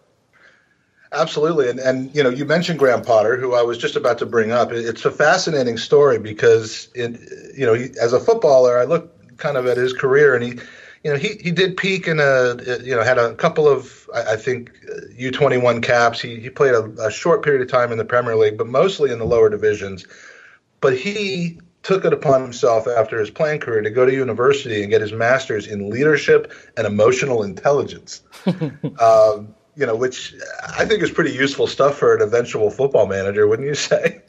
Absolutely, and you mentioned Graham Potter, who I was just about to bring up. It's a fascinating story because as a footballer, I look kind of at his career, and he did peak in had a couple of, I think, U21 caps. He played a short period of time in the Premier League, but mostly in the lower divisions. But he took it upon himself after his playing career to go to university and get his master's in leadership and emotional intelligence, which I think is pretty useful stuff for an eventual football manager, wouldn't you say?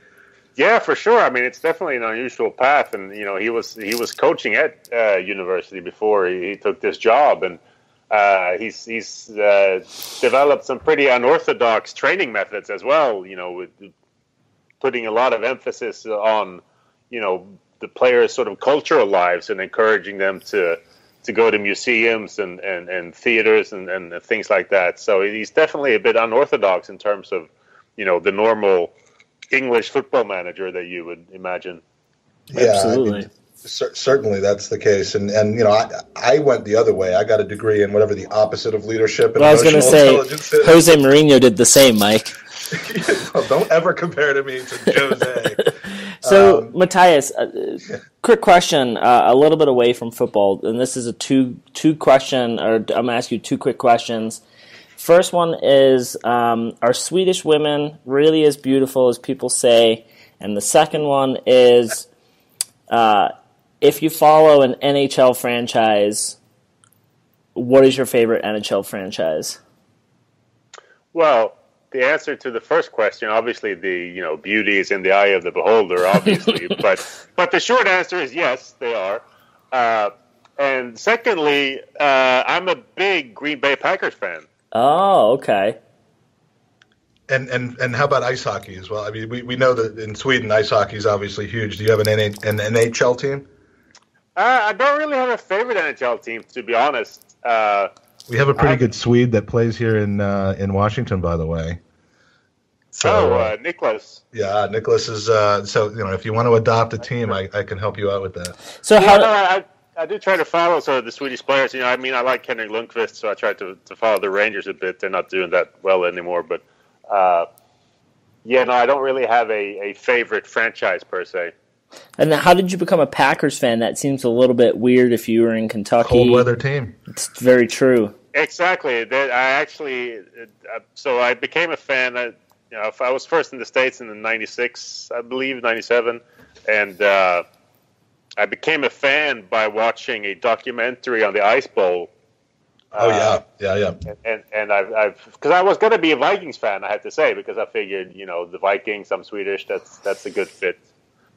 Yeah, for sure. I mean, it's definitely an unusual path, and he was coaching at university before he took this job, and he's developed some pretty unorthodox training methods as well. With putting a lot of emphasis on the players' sort of cultural lives and encouraging them to go to museums and theaters and things like that. So he's definitely a bit unorthodox in terms of the normal English football manager that you would imagine. Yeah, absolutely. I mean, certainly that's the case. And I went the other way. I got a degree in whatever the opposite of leadership and emotional intelligence is. Jose Mourinho did the same, Mike. Well, don't ever compare to me to Jose. So, Mattias, quick question, a little bit away from football, and this is a two question, or I'm going to ask you 2 quick questions. First one is, are Swedish women really as beautiful as people say? And the second one is, if you follow an NHL franchise, what is your favorite NHL franchise? Well, the answer to the first question, obviously, the beauty is in the eye of the beholder, obviously, but the short answer is yes, they are. And secondly, I'm a big Green Bay Packers fan. Oh, okay. And how about ice hockey as well? I mean, we know that in Sweden, ice hockey is obviously huge. Do you have an NHL team? I don't really have a favorite NHL team, to be honest. We have a pretty good Swede that plays here in Washington, by the way. So, Nicholas. Yeah, Nicholas is. So if you want to adopt a team, I can help you out with that. So I do try to follow the Swedish players. I like Henrik Lundqvist, so I try to follow the Rangers a bit. They're not doing that well anymore, but I don't really have a favorite franchise per se. And how did you become a Packers fan? That seems a little bit weird if you were in Kentucky. Cold weather team. It's very true. Exactly. So I became a fan. I was first in the States in '96, I believe, '97, and I became a fan by watching a documentary on the Ice Bowl. Yeah. And I've because I was going to be a Vikings fan, I have to say, because I figured, the Vikings, I'm Swedish, that's a good fit.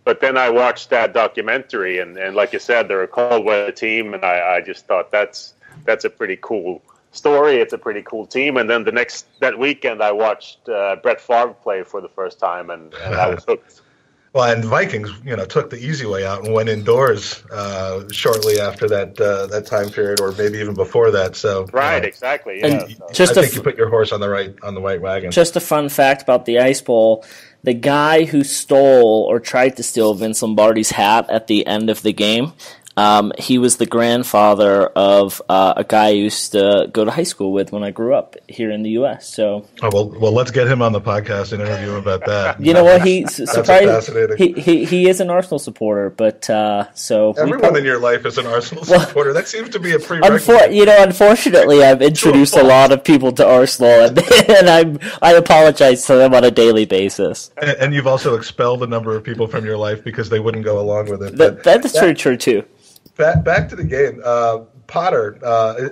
But then I watched that documentary, and like you said, they're a cold weather team, and I just thought that's a pretty cool story. It's a pretty cool team. And then that weekend, I watched Brett Favre play for the first time, and I was hooked. Well, and Vikings, took the easy way out and went indoors shortly after that time period, or maybe even before that. So right, exactly. Yeah. And I think you put your horse on the right wagon. Just a fun fact about the Ice Bowl: the guy who stole or tried to steal Vince Lombardi's hat at the end of the game, he was the grandfather of a guy I used to go to high school with when I grew up here in the U.S. So, well, let's get him on the podcast and interview him about that. You know what? He's surprised. He is an Arsenal supporter, but so everyone in your life is an Arsenal supporter. That seems to be a prerequisite. Unfortunately, I've introduced a lot of people to Arsenal, and I apologize to them on a daily basis. And you've also expelled a number of people from your life because they wouldn't go along with it. That's very true too. Back to the game. Potter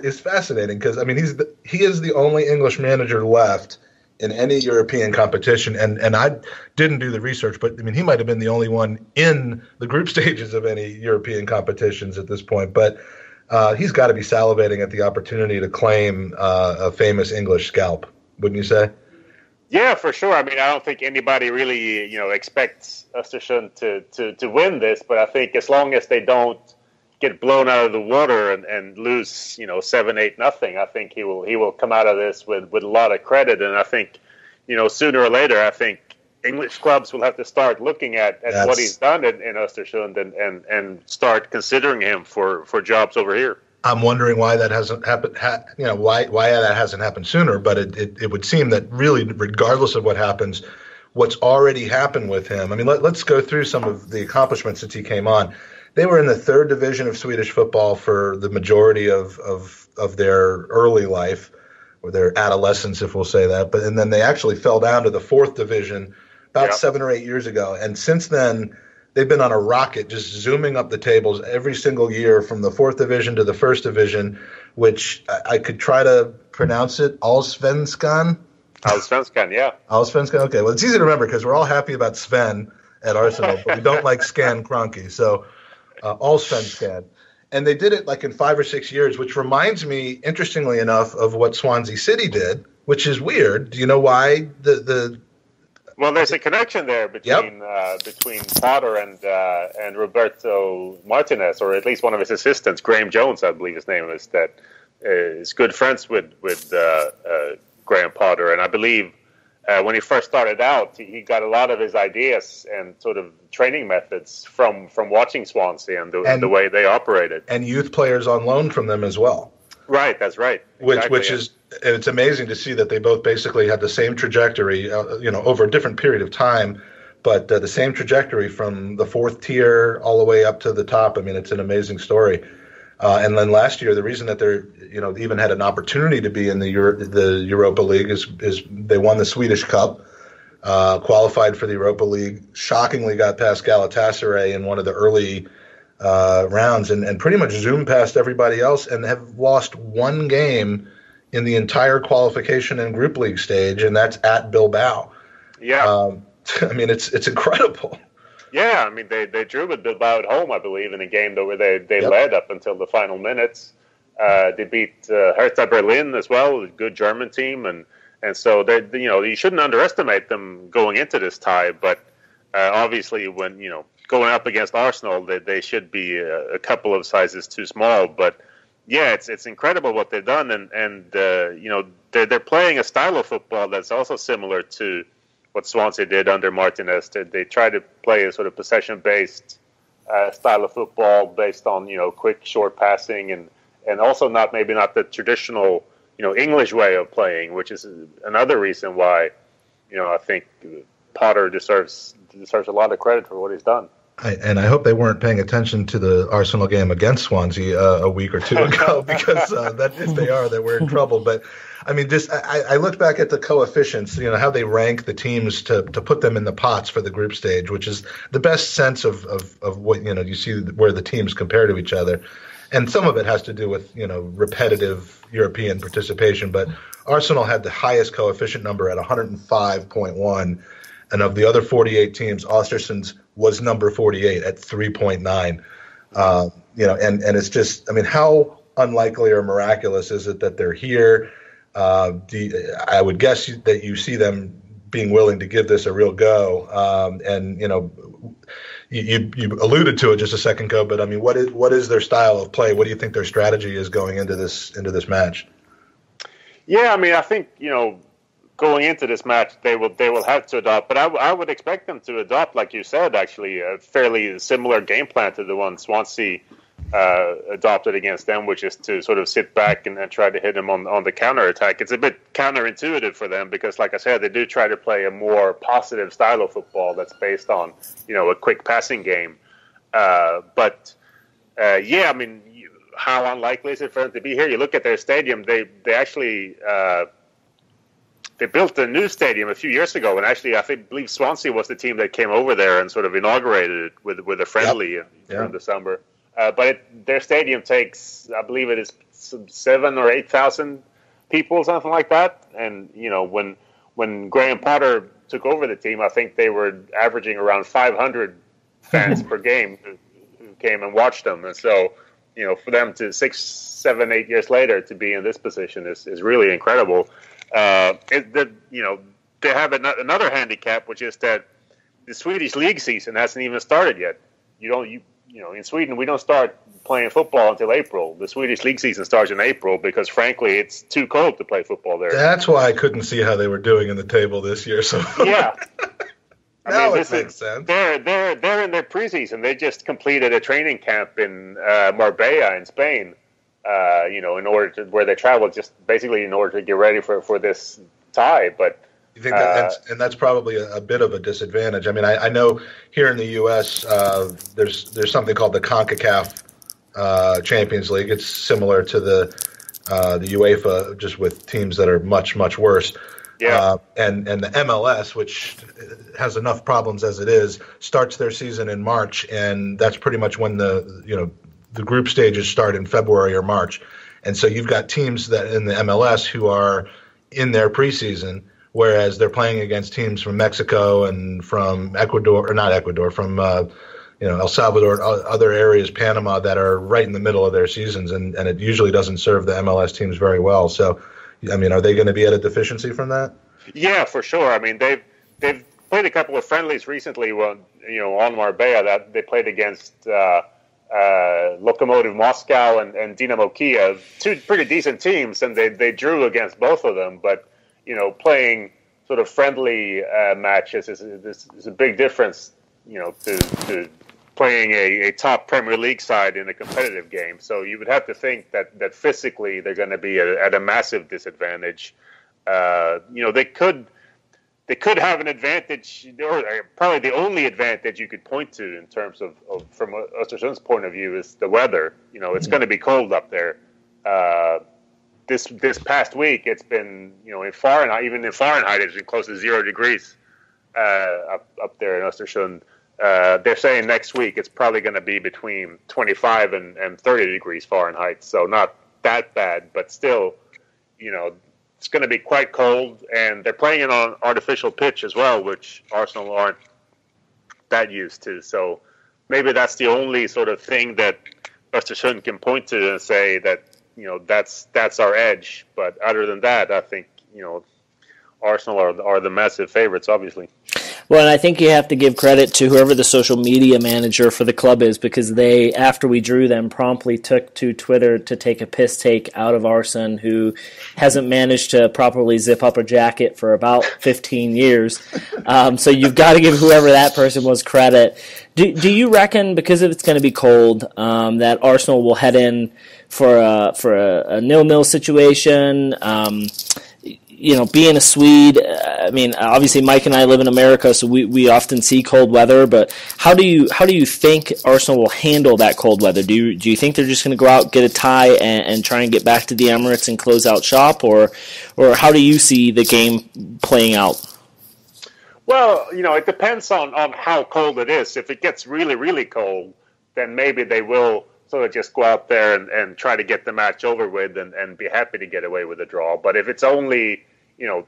is fascinating because he is the only English manager left in any European competition, and I didn't do the research, but he might have been the only one in the group stages of any European competitions at this point. But he's got to be salivating at the opportunity to claim a famous English scalp, wouldn't you say? Yeah, for sure. I don't think anybody really expects Ostersund to win this, but I think as long as they don't get blown out of the water and lose 7-8-0, I think he will come out of this with a lot of credit. And I think sooner or later, I think English clubs will have to start looking at what he's done in Ostersund and start considering him for jobs over here. I'm wondering why that hasn't happened. Why that hasn't happened sooner. But it would seem that really, regardless of what happens, what's already happened with him. Let's go through some of the accomplishments since he came on. They were in the third division of Swedish football for the majority of their early life, or their adolescence, if we'll say that. And then they actually fell down to the fourth division about 7 or 8 years ago. And since then, they've been on a rocket, just zooming up the tables every single year from the fourth division to the first division, which I could try to pronounce it, Allsvenskan. Allsvenskan, yeah. Allsvenskan, okay. Well, it's easy to remember because we're all happy about Sven at Arsenal, but we don't like Scan Kroenke. So Allsvenskan. And they did it like in 5 or 6 years, which reminds me, interestingly enough, of what Swansea City did, which is weird. Do you know why Well, there's a connection there between Potter and Roberto Martinez, or at least one of his assistants, Graham Jones, I believe his name is, that is good friends with Graham Potter. And I believe when he first started out, he got a lot of his ideas and sort of training methods from watching Swansea and the way they operated. And youth players on loan from them as well. Right, that's right. Exactly, which is, and it's amazing to see that they both basically had the same trajectory, over a different period of time, but the same trajectory from the fourth tier all the way up to the top. It's an amazing story. And then last year, the reason that they're, even had an opportunity to be in the Europa League is they won the Swedish Cup, qualified for the Europa League, shockingly got past Galatasaray in one of the early rounds, and pretty much zoomed past everybody else, and have lost one game in the entire qualification and group league stage, and that's at Bilbao. Yeah. It's incredible. Yeah, they drew with Bilbao at home, I believe, in a game where they led up until the final minutes. They beat Hertha Berlin as well, a good German team, and And so you shouldn't underestimate them going into this tie. But obviously, when going up against Arsenal, they should be a couple of sizes too small. But yeah, it's incredible what they've done, and they're playing a style of football that's also similar to what Swansea did under Martinez. They try to play a sort of possession-based style of football based on quick, short passing, and also not the traditional English way of playing, which is another reason why I think Potter deserves a lot of credit for what he's done. I hope they weren't paying attention to the Arsenal game against Swansea a week or two ago, because that if they are, then we're in trouble. But I mean, I looked back at the coefficients, how they rank the teams to put them in the pots for the group stage, which is the best sense of what you see where the teams compare to each other. And some of it has to do with repetitive European participation, but Arsenal had the highest coefficient number at 105.1, and of the other 48 teams, Ostersunds was number 48 at 3.9. And it's just, I mean, how unlikely or miraculous is it that they're here? I would guess that you see them being willing to give this a real go. You alluded to it just a second ago, but I mean, what is their style of play? What do you think their strategy is going into this match? Yeah, I mean, I think going into this match, they will have to adopt, but I would expect them to adopt, like you said, actually a fairly similar game plan to the one Swansea adopted against them, which is to sort of sit back and try to hit them on the counter attack. It's a bit counterintuitive for them because, like I said, they do try to play a more positive style of football that's based on a quick passing game. But I mean, how unlikely is it for them to be here? You look at their stadium; they actually. They built a new stadium a few years ago, and actually, I believe Swansea was the team that came over there and sort of inaugurated it with a friendly in December. But their stadium takes, I believe it is 7,000 or 8,000 people, something like that. And when Graham Potter took over the team, I think they were averaging around 500 fans per game who came and watched them. And so, for them to 6, 7, 8 years later to be in this position is really incredible. They have another handicap, which is that the Swedish league season hasn't even started yet. In Sweden, we don't start playing football until April. The Swedish league season starts in April because, frankly, it's too cold to play football there. That's why I couldn't see how they were doing in the table this year. So yeah, it makes sense. They're in their preseason. They just completed a training camp in Marbella in Spain. In order to where they travel, just basically in order to get ready for this tie. But you think that's probably a bit of a disadvantage. I mean, I know here in the U.S. There's something called the CONCACAF Champions League. It's similar to the UEFA, just with teams that are much, much worse. Yeah. And the MLS, which has enough problems as it is, starts their season in March, and that's pretty much when the group stages start in February or March. And so you've got teams that in the MLS who are in their preseason, whereas they're playing against teams from Mexico and from Ecuador, or not Ecuador, from El Salvador, other areas, Panama, that are right in the middle of their seasons, and it usually doesn't serve the MLS teams very well. So, I mean, are they going to be at a deficiency from that? Yeah, for sure. I mean, they've played a couple of friendlies recently, on Marbella, that they played against Lokomotiv Moscow and Dynamo Kiev, two pretty decent teams, and they drew against both of them. But playing sort of friendly matches is a big difference, to playing a top Premier League side in a competitive game. So you would have to think that physically they're going to be at a massive disadvantage. They could have an advantage, or probably the only advantage you could point to in terms of from Ostersund's point of view is the weather. It's going to be cold up there. This past week, it's been, in Fahrenheit, even in Fahrenheit, it's been close to 0 degrees up there in Ostersund. They're saying next week it's probably going to be between 25 and 30 degrees Fahrenheit. So not that bad, but still, it's going to be quite cold, and they're playing it on artificial pitch as well, which Arsenal aren't that used to. So maybe that's the only sort of thing that Ostersund can point to and say that, that's our edge. But other than that, I think, Arsenal are the massive favorites, obviously. Well, and I think you have to give credit to whoever the social media manager for the club is, because they, after we drew them, promptly took to Twitter to take a piss take out of Arsene, who hasn't managed to properly zip up a jacket for about 15 years. So you've got to give whoever that person was credit. Do you reckon, because it's going to be cold, that Arsenal will head in for a 0-0 situation? Being a Swede, I mean, obviously Mike and I live in America, so we often see cold weather. But how do you think Arsenal will handle that cold weather? Do you think they're just going to go out, get a tie, and try and get back to the Emirates and close out shop, or how do you see the game playing out? Well, it depends on how cold it is. If it gets really, really cold, then maybe they will sort of just go out there and try to get the match over with and be happy to get away with a draw. But if it's only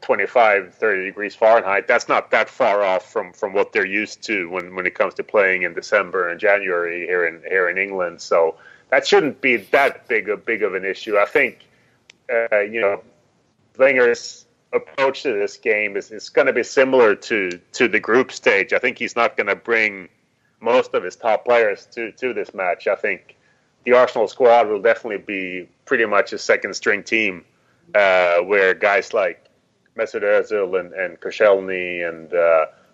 25, 30 degrees Fahrenheit, that's not that far off from what they're used to when it comes to playing in December and January here in England. So that shouldn't be that big of an issue. I think Wenger's approach to this game is going to be similar to the group stage. I think he's not going to bring most of his top players to this match. I think the Arsenal squad will definitely be pretty much a second string team, where guys like Mesut Ozil and Koscielny and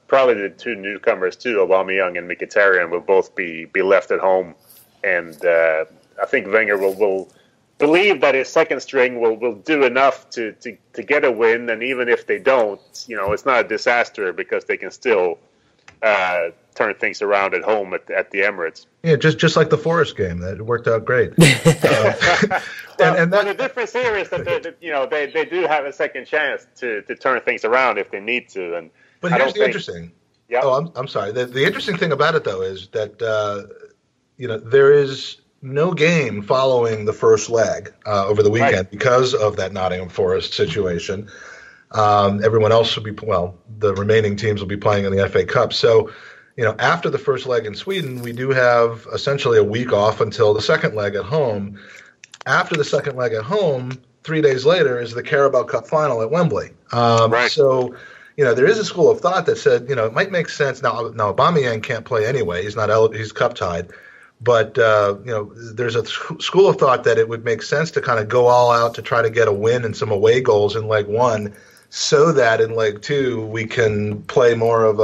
probably the two newcomers too, Aubameyang and Mkhitaryan, will both be left at home. And I think Wenger will believe that his second string will do enough to get a win. And even if they don't, it's not a disaster, because they can still turn things around at home at the Emirates. Yeah, just like the Forest game, that worked out great. And the difference here is that they do have a second chance to turn things around if they need to. But here's the interesting. Yeah. Oh, I'm sorry. The interesting thing about it, though, is that there is no game following the first leg over the weekend because of that Nottingham Forest situation. Everyone else will be, the remaining teams will be playing in the FA Cup. So, after the first leg in Sweden, we do have essentially a week off until the second leg at home. After the second leg at home, 3 days later is the Carabao Cup final at Wembley. So, there is a school of thought that said, it might make sense. Now Aubameyang can't play anyway. He's cup tied. But, there's a school of thought that it would make sense to kind of go all out to try to get a win and some away goals in leg one, so that in leg two we can play more of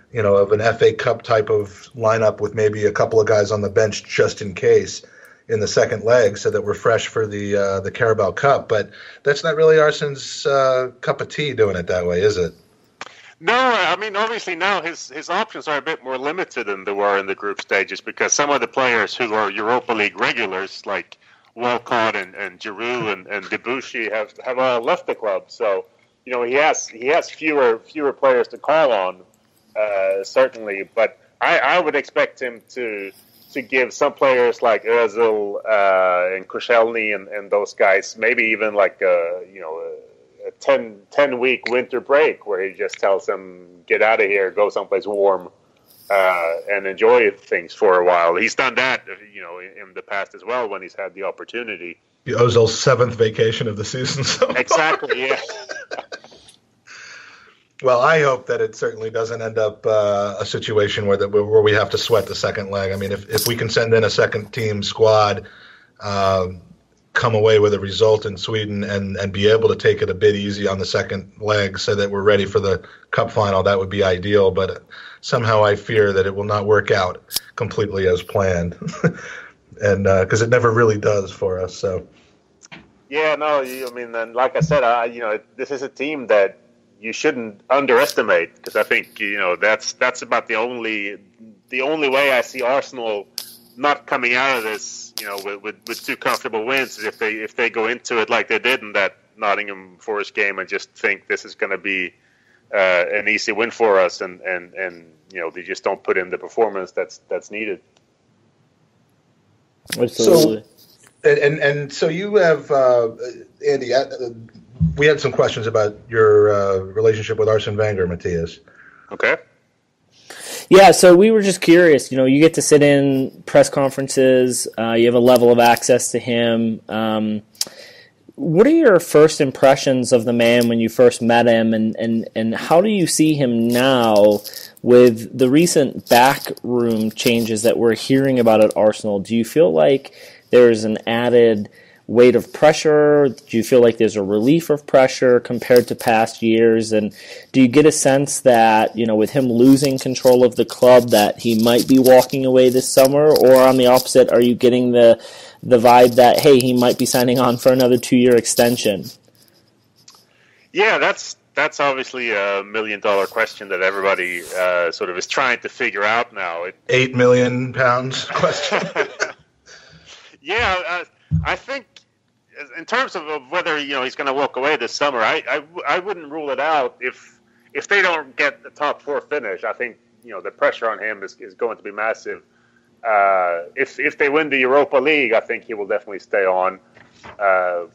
an FA Cup type of lineup with maybe a couple of guys on the bench just in case in the second leg, so that we're fresh for the Carabao Cup. But that's not really Arsene's cup of tea doing it that way, is it? No, I mean, obviously now his options are a bit more limited than they were in the group stages, because some of the players who are Europa League regulars, like Walcott and Giroud and Debuchy, have left the club. So, he has fewer players to call on, certainly. But I would expect him to give some players like Ozil and Koscielny and those guys maybe even like a 10-week winter break, where he just tells them, get out of here, go someplace warm, and enjoy things for a while. He's done that, in the past as well when he's had the opportunity. Ozil's 7th vacation of the season. So exactly, yeah. Well, I hope that it certainly doesn't end up a situation where we have to sweat the second leg. I mean, if we can send in a second team squad, come away with a result in Sweden and be able to take it a bit easy on the second leg so that we're ready for the cup final, that would be ideal. But somehow I fear that it will not work out completely as planned, and because it never really does for us. So. Yeah, no, and like I said, this is a team that you shouldn't underestimate, because I think that's about the only way I see Arsenal not coming out of this with two comfortable wins is if they go into it like they did in that Nottingham Forest game and just think this is going to be an easy win for us, and they just don't put in the performance that's needed. Absolutely. So you have Andy. We had some questions about your relationship with Arsene Wenger, Mattias. Okay. Yeah, so we were just curious. You get to sit in press conferences. You have a level of access to him. what are your first impressions of the man when you first met him, and how do you see him now with the recent backroom changes that we're hearing about at Arsenal? Do you feel like there's an added weight of pressure? Do you feel like there's a relief of pressure compared to past years? And do you get a sense that, with him losing control of the club, that he might be walking away this summer? Or on the opposite, are you getting the vibe that, hey, he might be signing on for another 2-year extension? Yeah, that's obviously a $1 million question that everybody sort of is trying to figure out now. £8 million question. Yeah, I think in terms of whether he's going to walk away this summer, I wouldn't rule it out. If they don't get the top 4 finish, I think the pressure on him is going to be massive. If they win the Europa League, I think he will definitely stay on.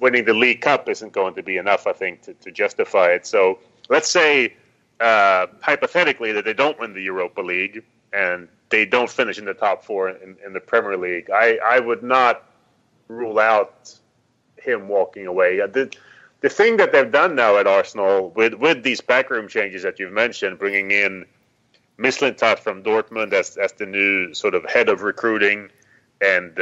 Winning the League Cup isn't going to be enough, I think, to justify it. So let's say, hypothetically, that they don't win the Europa League and they don't finish in the top 4 in the Premier League. I would not rule out him walking away. The thing that they've done now at Arsenal with these backroom changes that you've mentioned, bringing in Mislintat from Dortmund as the new sort of head of recruiting, and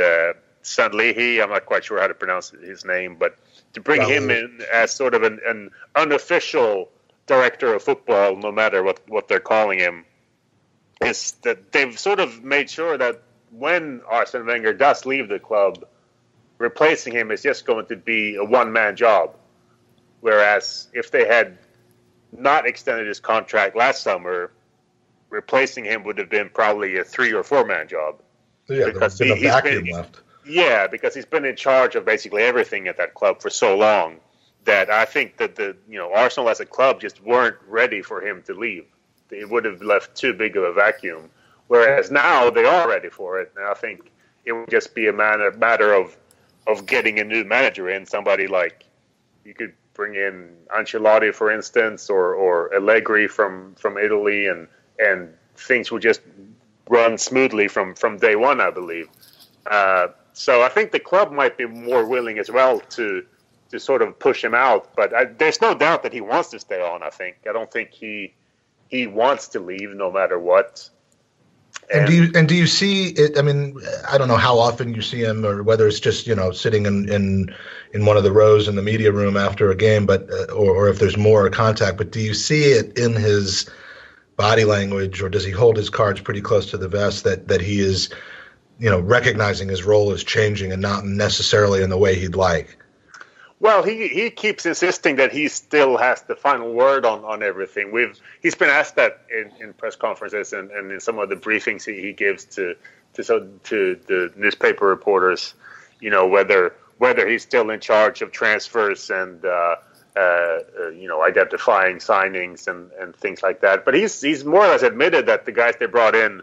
Sandlehi, I'm not quite sure how to pronounce his name, but to bring him in as sort of an unofficial director of football, no matter what they're calling him, is that they've sort of made sure that when Arsene Wenger does leave the club, replacing him is just going to be a one-man job. Whereas if they had not extended his contract last summer, replacing him would have been probably a 3 or 4-man job. Yeah, because there's been a vacuum left. Yeah, because he's been in charge of basically everything at that club for so long that I think that Arsenal as a club just weren't ready for him to leave. It would have left too big of a vacuum. Whereas now they are ready for it, and I think it would just be a matter of getting a new manager in. Somebody like, you could bring in Ancelotti, for instance, or Allegri from Italy, and things would just run smoothly from day one, I believe. So I think the club might be more willing as well to sort of push him out. But there's no doubt that he wants to stay on, I think. I don't think he wants to leave no matter what. And do you see it? I mean, I don't know how often you see him, or whether it's just sitting in one of the rows in the media room after a game, but or if there's more contact. But do you see it in his body language, or does he hold his cards pretty close to the vest that he is, recognizing his role is changing and not necessarily in the way he'd like? Well, he keeps insisting that he still has the final word on everything. He's been asked that in press conferences and in some of the briefings he gives to the newspaper reporters, whether he's still in charge of transfers and identifying signings and things like that. But he's more or less admitted that the guys they brought in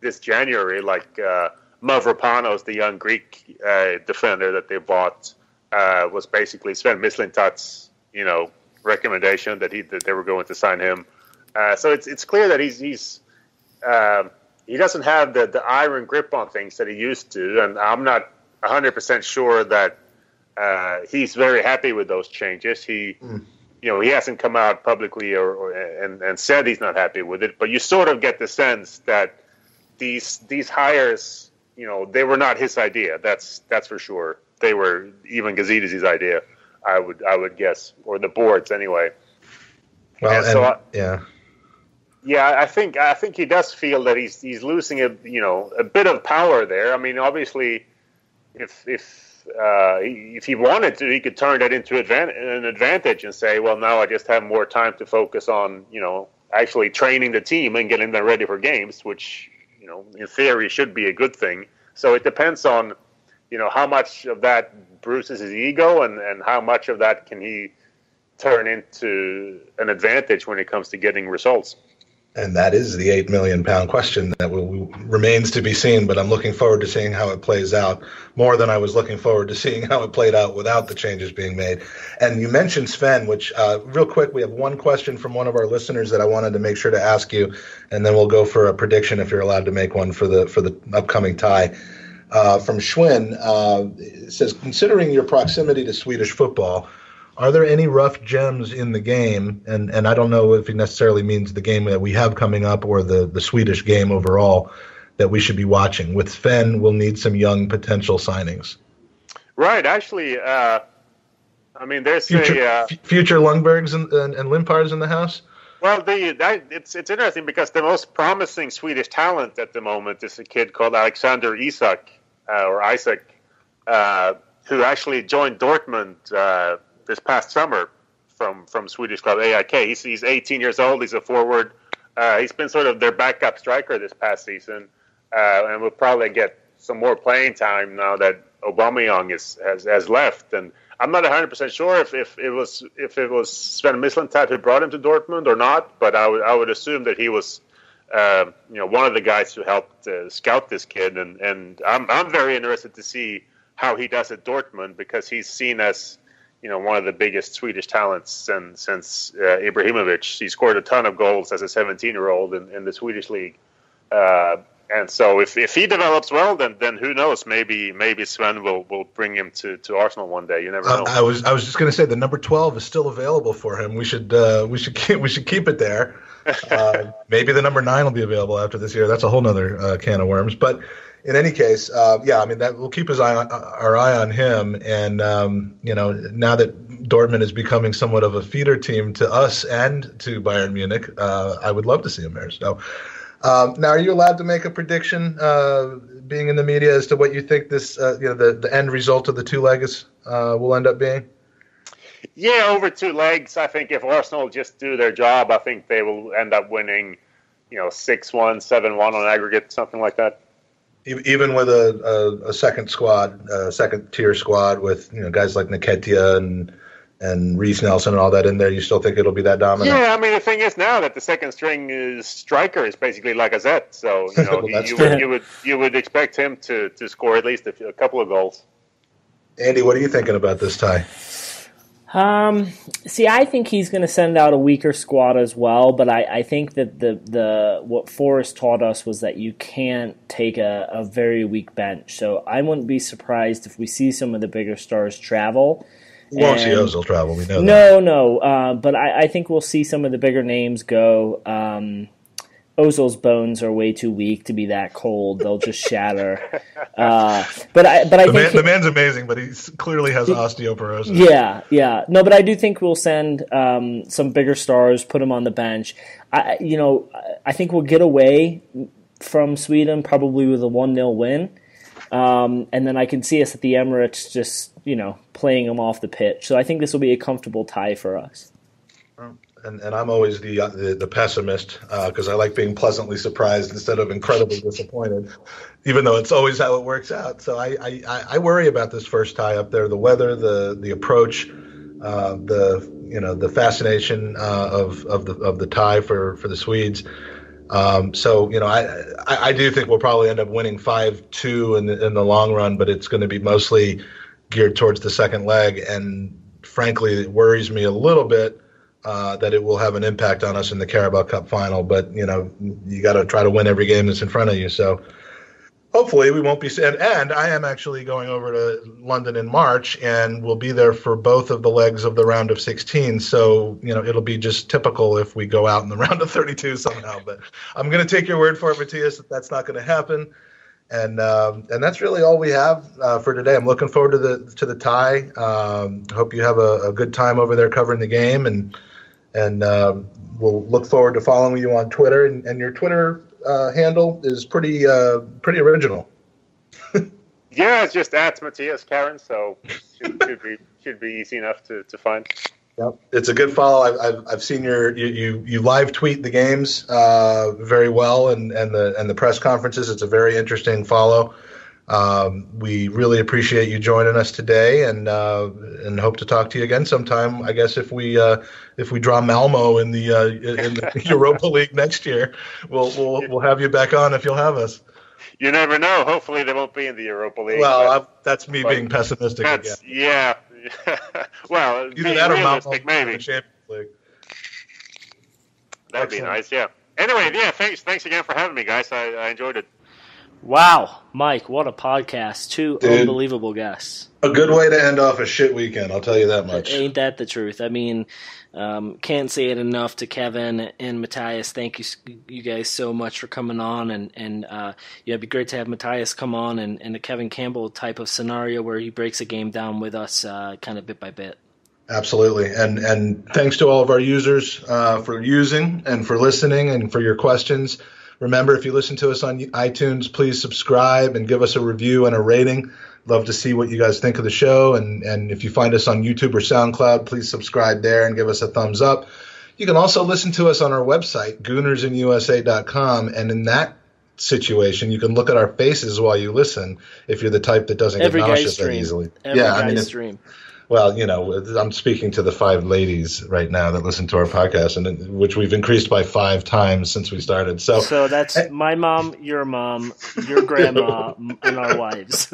this January, like Mavropanos, the young Greek defender that they bought, was basically Sven Mislintat's, recommendation that they were going to sign him. So it's clear that he doesn't have the iron grip on things that he used to, and I'm not 100% sure that he's very happy with those changes. He hasn't come out publicly and said he's not happy with it, but you sort of get the sense that these hires, they were not his idea. That's for sure. They were even Gazidis' idea, I would guess, or the board's anyway. Well, I think he does feel that he's losing a bit of power there. I mean, obviously, if he wanted to, he could turn that into an advantage and say, well, now I just have more time to focus on actually training the team and getting them ready for games, which in theory should be a good thing. So it depends on how much of that bruises his ego and how much of that can he turn into an advantage when it comes to getting results. And that is the £8 million question that remains to be seen, but I'm looking forward to seeing how it plays out more than I was looking forward to seeing how it played out without the changes being made. And you mentioned Sven, which real quick, we have one question from one of our listeners that I wanted to make sure to ask you, and then we'll go for a prediction if you're allowed to make one for the upcoming tie. from Schwinn. It says, considering your proximity to Swedish football, are there any rough gems in the game? And I don't know if it necessarily means the game that we have coming up or the Swedish game overall that we should be watching. With Sven, we'll need some young potential signings. Right. Actually, there's future Lundbergs and Limpards in the house. Well, it's interesting because the most promising Swedish talent at the moment is a kid called Alexander Isaac, who actually joined Dortmund this past summer from Swedish club AIK. He's 18 years old. He's a forward. He's been sort of their backup striker this past season, and will probably get some more playing time now that Aubameyang has left. And I'm not 100% sure if it was Sven Mislintat who brought him to Dortmund or not, but I would assume that he was one of the guys who helped scout this kid, and I'm very interested to see how he does at Dortmund, because he's seen as one of the biggest Swedish talents since Ibrahimovic. He scored a ton of goals as a 17-year-old in the Swedish league. And so if he develops well, then who knows? Maybe Sven will bring him to Arsenal one day. You never know. I was just going to say the number 12 is still available for him. We should keep it there. Maybe the number 9 will be available after this year. That's a whole nother can of worms. But in any case, that we'll keep our eye on him. And now that Dortmund is becoming somewhat of a feeder team to us and to Bayern Munich, I would love to see him there. So. Now, are you allowed to make a prediction, being in the media, as to what you think this, the end result of the two legs will end up being? Yeah, over 2 legs. I think if Arsenal just do their job, I think they will end up winning, 6-1, 7-1 on aggregate, something like that. Even with a second tier squad with guys like Nketiah and Reece Nelson and all that in there, you still think it'll be that dominant? Yeah, the thing is now that the second string striker is basically Lacazette, so you would expect him to score at least a couple of goals. Andy, what are you thinking about this tie? I think he's going to send out a weaker squad as well, but I think that the what Forrest taught us was that you can't take a very weak bench. So I wouldn't be surprised if we see some of the bigger stars travel. We won't see Ozil travel, we know that. No, but I think we'll see some of the bigger names go. Ozil's bones are way too weak to be that cold; they'll just shatter. But I think the man's amazing, but he clearly has osteoporosis. Yeah. No, but I do think we'll send some bigger stars, put them on the bench. I think we'll get away from Sweden probably with a 1-0 win. And then I can see us at the Emirates just, playing them off the pitch. So I think this will be a comfortable tie for us. And I'm always the pessimist because I like being pleasantly surprised instead of incredibly disappointed, even though it's always how it works out. So I worry about this first tie up there: the weather, the approach, the fascination of the tie for the Swedes. I do think we'll probably end up winning 5-2 in the long run, but it's going to be mostly geared towards the second leg. And frankly, it worries me a little bit that it will have an impact on us in the Carabao Cup final. But, you got to try to win every game that's in front of you. So hopefully we won't be – and I am actually going over to London in March, and we'll be there for both of the legs of the round of 16. So, it'll be just typical if we go out in the round of 32 somehow. But I'm going to take your word for it, Mattias, that that's not going to happen. And that's really all we have for today. I'm looking forward to the tie. Hope you have a good time over there covering the game, and we'll look forward to following you on Twitter. And your Twitter handle is pretty original. Yeah, it's just at Mattias Karen, so should be easy enough to find. Yep, it's a good follow. I've seen you live tweet the games very well, and the press conferences. It's a very interesting follow. We really appreciate you joining us today, and hope to talk to you again sometime. I guess if we draw Malmo in the Europa League next year, we'll have you back on if you'll have us. You never know. Hopefully, they won't be in the Europa League. Well, that's me being pessimistic again. Yeah. Well, either that or Malmo maybe. in the Champions League. That'd be nice. Yeah. Anyway, yeah. Thanks again for having me, guys. I enjoyed it. Wow, Mike, what a podcast. Two unbelievable guests. A good way to end off a shit weekend, I'll tell you that much. Ain't that the truth? I mean, can't say it enough to Kevin and Mattias. Thank you guys so much for coming on. And it'd be great to have Mattias come on in a Kevin Campbell type of scenario where he breaks a game down with us kind of bit by bit. Absolutely. And thanks to all of our users for using and for listening and for your questions. Remember, if you listen to us on iTunes, please subscribe and give us a review and a rating. Love to see what you guys think of the show. And if you find us on YouTube or SoundCloud, please subscribe there and give us a thumbs up. You can also listen to us on our website, GoonersInUSA.com. And in that situation, you can look at our faces while you listen if you're the type that doesn't get nauseous that easily. Stream. Well, I'm speaking to the 5 ladies right now that listen to our podcast, and which we've increased by 5 times since we started. So that's my mom, your grandma, and our wives.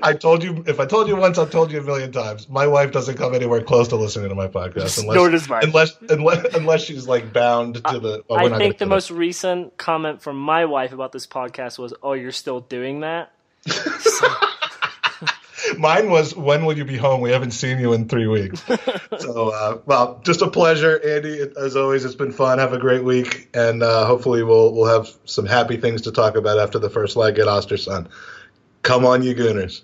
I told you, if I told you once, I've told you a million times. My wife doesn't come anywhere close to listening to my podcast, unless she's like bound to the. I think the most recent comment from my wife about this podcast was, "Oh, you're still doing that." Mine was, when will you be home? We haven't seen you in 3 weeks. So, well, just a pleasure, Andy. As always, it's been fun. Have a great week, and hopefully we'll have some happy things to talk about after the first leg at Ostersund. Come on, you Gooners.